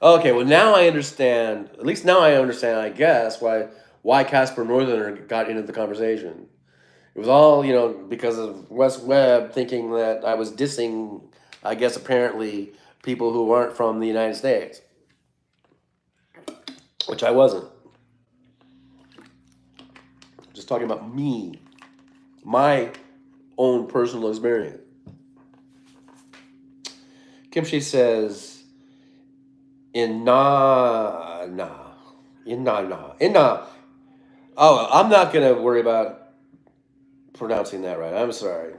Okay, well now I understand, at least now I understand, I guess, why Casper Northerner got into the conversation. It was all, because of Wes Webb thinking that I was dissing, I guess, apparently, people who aren't from the United States. Which I wasn't. Just talking about me. My own personal experience. Kimchi says, in na. Oh, I'm not gonna worry about pronouncing that right. I'm sorry.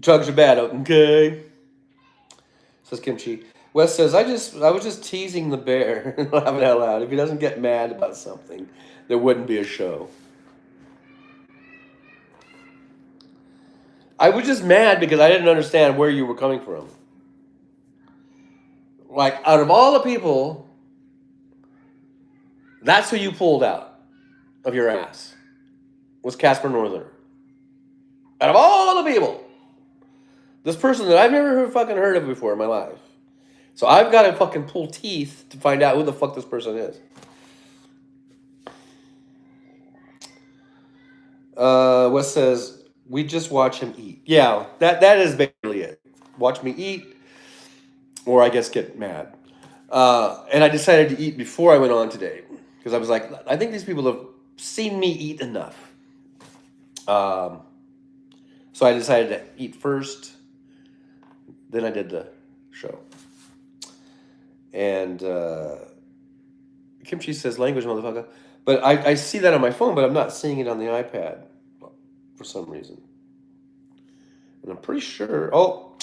Drugs are bad. Okay, says Kimchi. Wes says, I was just teasing the bear, laughing out loud. If he doesn't get mad about something, there wouldn't be a show. I was just mad because I didn't understand where you were coming from. Like, out of all the people, that's who you pulled out of your ass, was Casper Northerner. Out of all the people, this person that I've never fucking heard of before in my life. So I've got to fucking pull teeth to find out who the fuck this person is. Wes says, we just watch him eat. Yeah, that is basically it. Watch me eat, or I guess get mad. And I decided to eat before I went on today, because I was like, I think these people have seen me eat enough. So I decided to eat first, then I did the show. And Kimchi says, language, motherfucker. But I see that on my phone, but I'm not seeing it on the iPad for some reason. And I'm pretty sure. Oh,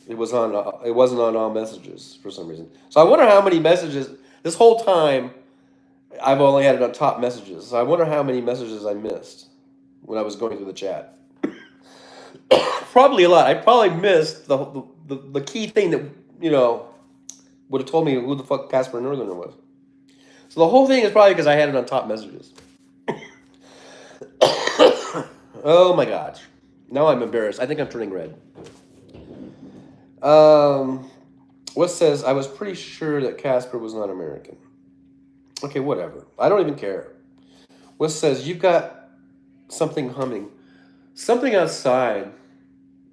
it wasn't on all messages for some reason. So I wonder how many messages this whole time. I've only had it on top messages. So I wonder how many messages I missed when I was going through the chat. Probably a lot. I probably missed the key thing that would have told me who the fuck Casper Northerner was. So the whole thing is probably because I had it on top messages. Oh my gosh. Now I'm embarrassed. I think I'm turning red. What says, I was pretty sure that Casper was not American. Okay, whatever. I don't even care. What says, you've got something humming. Something outside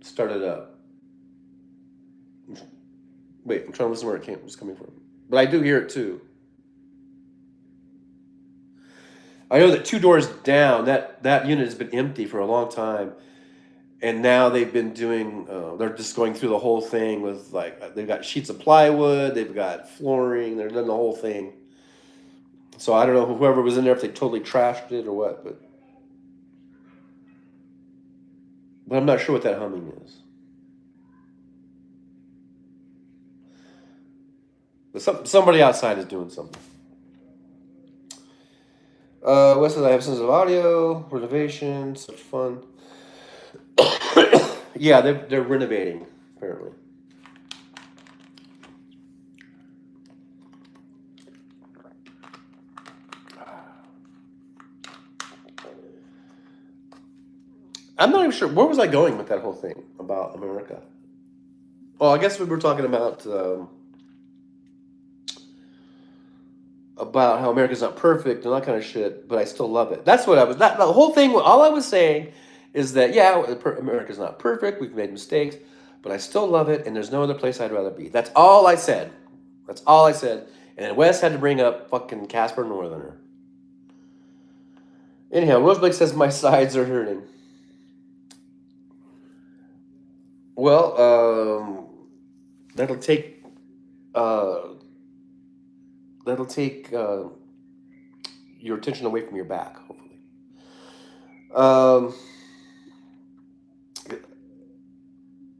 started up. Wait, I'm trying to listen where it was coming from. But I do hear it too. I know that 2 doors down, that unit has been empty for a long time. And now they've been doing, they're just going through the whole thing with, like, they've got sheets of plywood, they've got flooring, they're doing the whole thing. So I don't know whoever was in there, if they totally trashed it or what, but I'm not sure what that humming is. But somebody outside is doing something. Wes says, I have sense of audio, renovation, such fun. Yeah, they're renovating, apparently. I'm not even sure. Where was I going with that whole thing about America? Well, I guess we were talking about how America's not perfect and that kind of shit, but I still love it. That's what I was. The whole thing. All I was saying is that America's not perfect. We've made mistakes, but I still love it, and there's no other place I'd rather be. That's all I said. That's all I said. And then Wes had to bring up fucking Casper Northerner. Anyhow, Roseblake says my sides are hurting. Well, that'll take your attention away from your back, hopefully.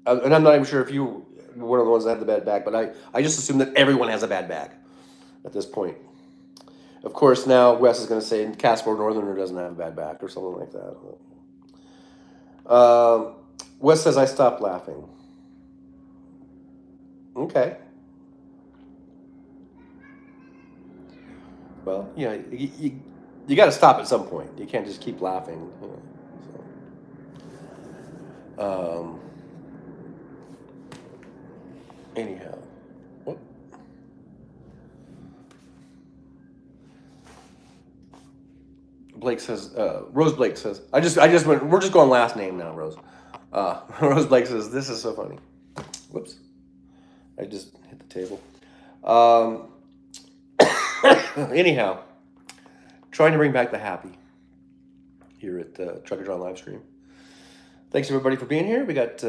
And I'm not even sure if you were one of the ones that had the bad back, but I just assume that everyone has a bad back at this point. Of course, now Wes is going to say Casper Northerner doesn't have a bad back or something like that. Wes says, I stopped laughing. Okay. Well, you got to stop at some point. You can't just keep laughing. So. Anyhow. What? Blake says, Rose Blake says, I just went, we're just going last name now, Rose. Rose Blake says, this is so funny. Whoops. I just hit the table. Anyhow, Trying to bring back the happy here at Trucker John Livestream. Thanks everybody for being here. We got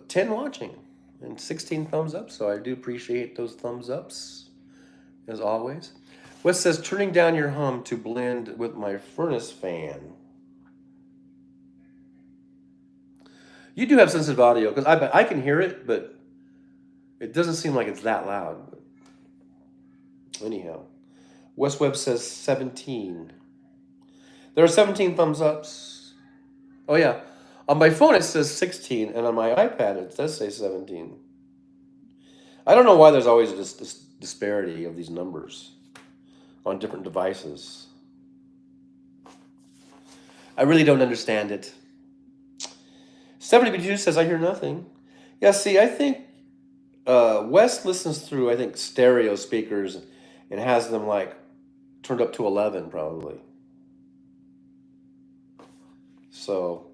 10 watching and 16 thumbs up, so I do appreciate those thumbs ups as always. Wes says, turning down your hum to blend with my furnace fan. You do have sensitive audio, because I can hear it, but it doesn't seem like it's that loud. But anyhow, Wes Webb says 17. There are 17 thumbs ups. Oh yeah, on my phone it says 16, and on my iPad it does say 17. I don't know why there's always this disparity of these numbers on different devices. I really don't understand it. 72 says, I hear nothing. Yeah, see, I think Wes listens through, I think, stereo speakers and has them like turned up to 11 probably. So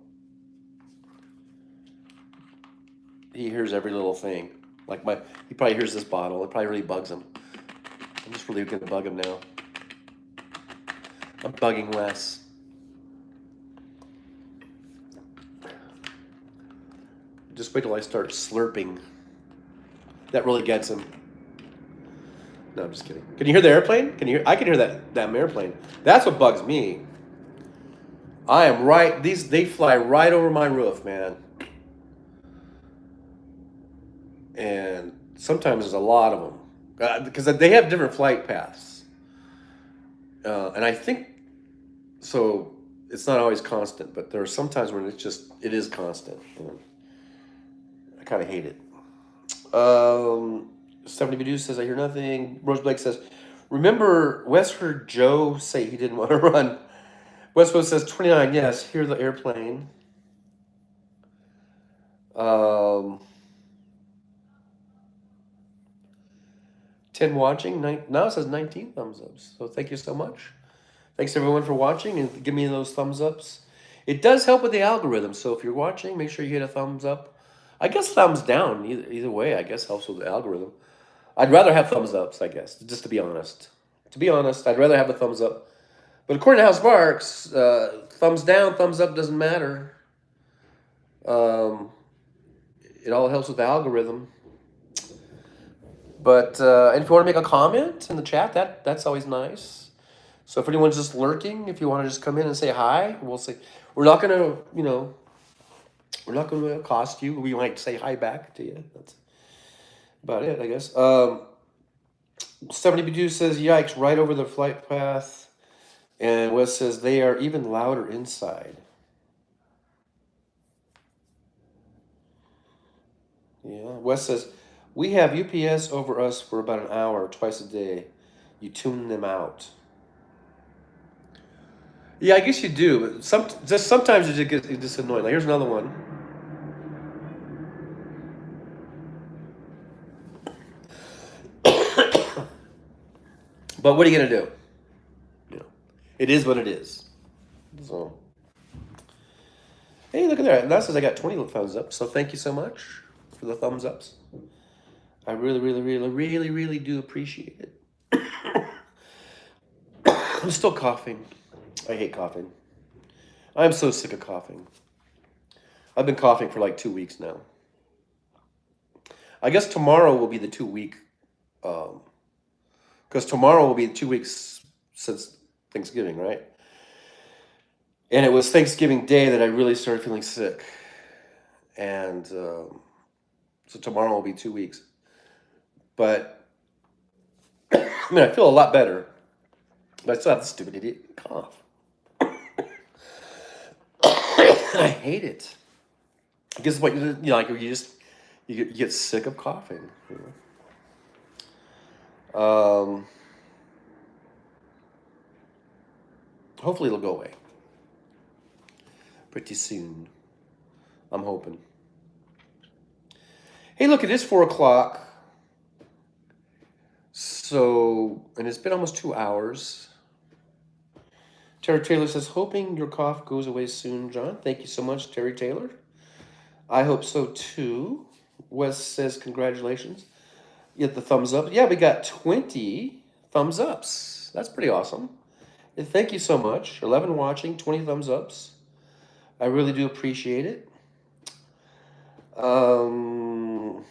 he hears every little thing. Like he probably hears this bottle. It probably really bugs him. I'm just really gonna bug him now. I'm bugging Wes. Just wait till I start slurping. That really gets him. No, I'm just kidding. Can you hear the airplane? I can hear that damn airplane. That's what bugs me. I am right. They fly right over my roof, man. And sometimes there's a lot of them because they have different flight paths. And I think so. It's not always constant, but there are some times when it is constant. I kind of hate it. 70 Bidoo says, I hear nothing. Rose Blake says, remember Wes heard Joe say he didn't want to run. Westwood says 29, yes, hear the airplane. 10 watching, now it says 19 thumbs ups. So thank you so much. Thanks everyone for watching and give me those thumbs ups. It does help with the algorithm. So if you're watching, make sure you hit a thumbs up. I guess thumbs down, either way, I guess helps with the algorithm. I'd rather have thumbs ups, I guess, just to be honest. To be honest, I'd rather have a thumbs up. But according to House Marks, thumbs down, thumbs up doesn't matter. It all helps with the algorithm. But and if you want to make a comment in the chat, that's always nice. So if anyone's just lurking, if you want to just come in and say hi, we'll say we're not gonna, we're not gonna accost you. We might say hi back to you. That's about it, I guess. 70 Bidoo says, yikes, right over the flight path. And Wes says, they are even louder inside. Yeah, Wes says, we have UPS over us for about an hour, twice a day. You tune them out. Yeah, I guess you do, but sometimes it gets annoying. Like, here's another one. But what are you gonna do? It is what it is. So, hey, look at that. That says I got 20 thumbs up. So thank you so much for the thumbs ups. I really, really, really, really, really do appreciate it. I'm still coughing. I hate coughing. I'm so sick of coughing. I've been coughing for like 2 weeks now. I guess tomorrow will be the 2 week, because tomorrow will be 2 weeks since Thanksgiving, right? And it was Thanksgiving Day that I really started feeling sick. And so tomorrow will be 2 weeks. But, I mean, I feel a lot better. But I still have this stupid idiot cough. I hate it. I guess what you get sick of coughing. Hopefully it'll go away pretty soon. I'm hoping. Hey, look, it is 4 o'clock. So, and it's been almost 2 hours. Terry Taylor says, hoping your cough goes away soon, John. Thank you so much, Terry Taylor. I hope so too. Wes says, congratulations. You get the thumbs up. Yeah, we got 20 thumbs ups. That's pretty awesome. Thank you so much. 11 watching, 20 thumbs ups. I really do appreciate it. Um,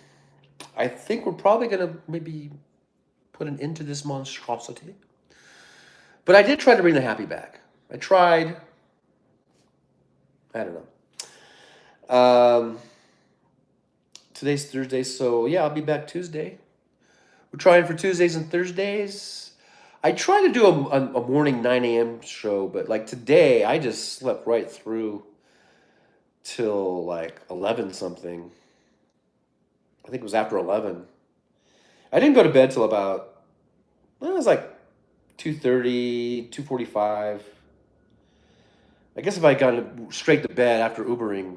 I think we're probably gonna maybe put an end to this monstrosity. But I did try to bring the happy back. I tried. I don't know. Today's Thursday, so yeah, I'll be back Tuesday. We're trying for Tuesdays and Thursdays. I try to do a morning 9 a.m. show, but like today, I just slept right through till like 11 something. I think it was after 11. I didn't go to bed till about, well, it was like 2:30, 2:45. I guess if I had gotten straight to bed after Ubering,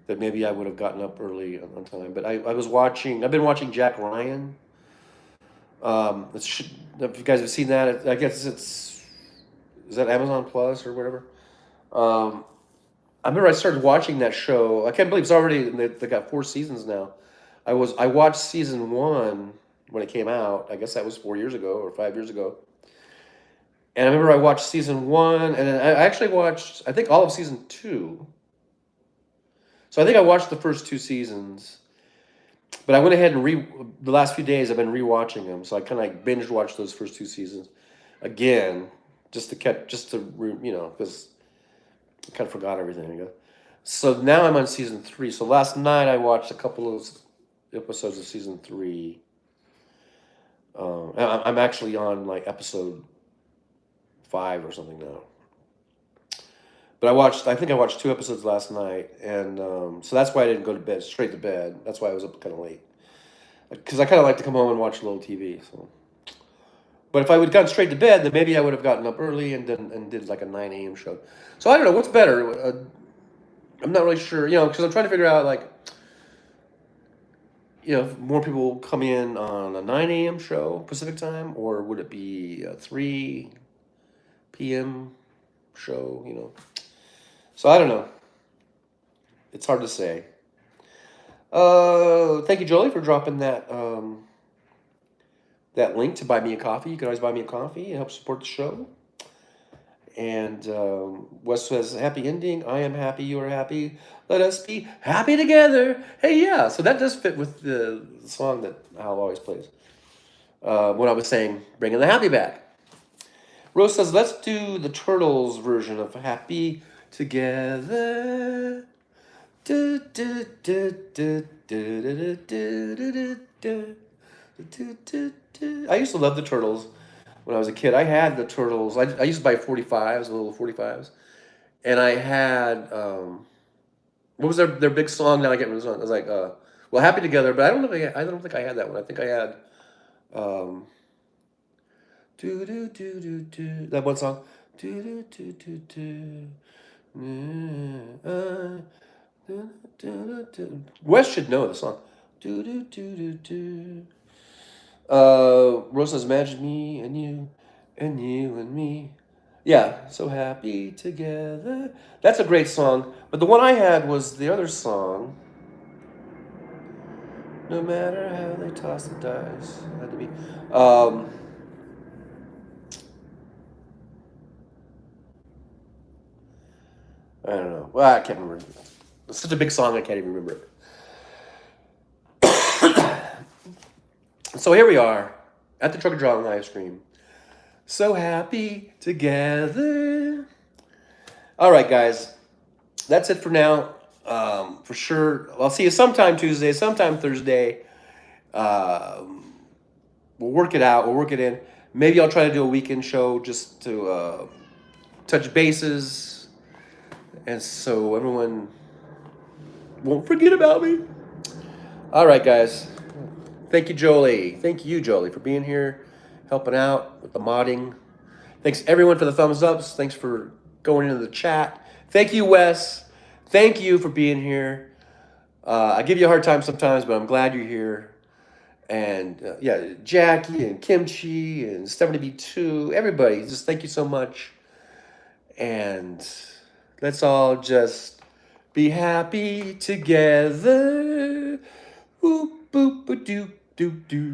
that maybe I would have gotten up early on time. But I've been watching Jack Ryan. If you guys have seen that, I guess is that Amazon Plus or whatever? Um, I remember I started watching that show. I can't believe it's already, they got 4 seasons now. I watched season one when it came out. I guess that was 4 years ago or 5 years ago. And I remember I watched season one, and then I actually watched, I think, all of season two. So I think I watched the first 2 seasons, but I went ahead and the last few days I've been rewatching them. So I kind of like binge watched those first 2 seasons again, just to catch, because I kind of forgot everything. I guess. So now I'm on season three. So last night I watched a couple of episodes of season three. I'm actually on like episode 5 or something now. But I think I watched 2 episodes last night, and so that's why I didn't go to bed straight to bed. That's why I was up kind of late, because I kind of like to come home and watch a little TV. So, but if I would have gone straight to bed, then maybe I would have gotten up early and did like a 9 a.m. show. So I don't know what's better. I'm not really sure, because I'm trying to figure out like, if more people come in on a 9 a.m. show Pacific time, or would it be a 3 p.m. show? So I don't know. It's hard to say. Thank you, Jolie, for dropping that link to buy me a coffee. You can always buy me a coffee and help support the show. And Wes says, happy ending. I am happy. You are happy. Let us be happy together. Hey, yeah. So that does fit with the song that Al always plays. When I was saying, bringing the happy back. Rose says, let's do the Turtles version of Happy Together. I used to love the Turtles when I was a kid. I had the Turtles. I used to buy 45s, little 45s. And I had, what was their big song? Now I can't remember the song. I was like, well, Happy Together, but I don't think I had that one. I think I had, that one song. Wes should know the song. Rose says, imagine me and you and me. Yeah, so happy together. That's a great song. But the one I had was the other song. No matter how they toss the dice. Had to be. I don't know. Well, I can't remember. It's such a big song, I can't even remember it. So here we are at the Trucker Drawing live stream. So happy together. All right, guys. That's it for now. For sure. I'll see you sometime Tuesday, sometime Thursday. We'll work it out. We'll work it in. Maybe I'll try to do a weekend show just to touch bases. And so everyone won't forget about me. All right, guys. Thank you, Jolie. Thank you, Jolie, for being here, helping out with the modding. Thanks, everyone, for the thumbs ups. Thanks for going into the chat. Thank you, Wes. Thank you for being here. I give you a hard time sometimes, but I'm glad you're here. And, yeah, Jackie and Kimchi and Stephanie B2, everybody, just thank you so much. And let's all just be happy together. Boop, boop, ba, doo, doo, doo.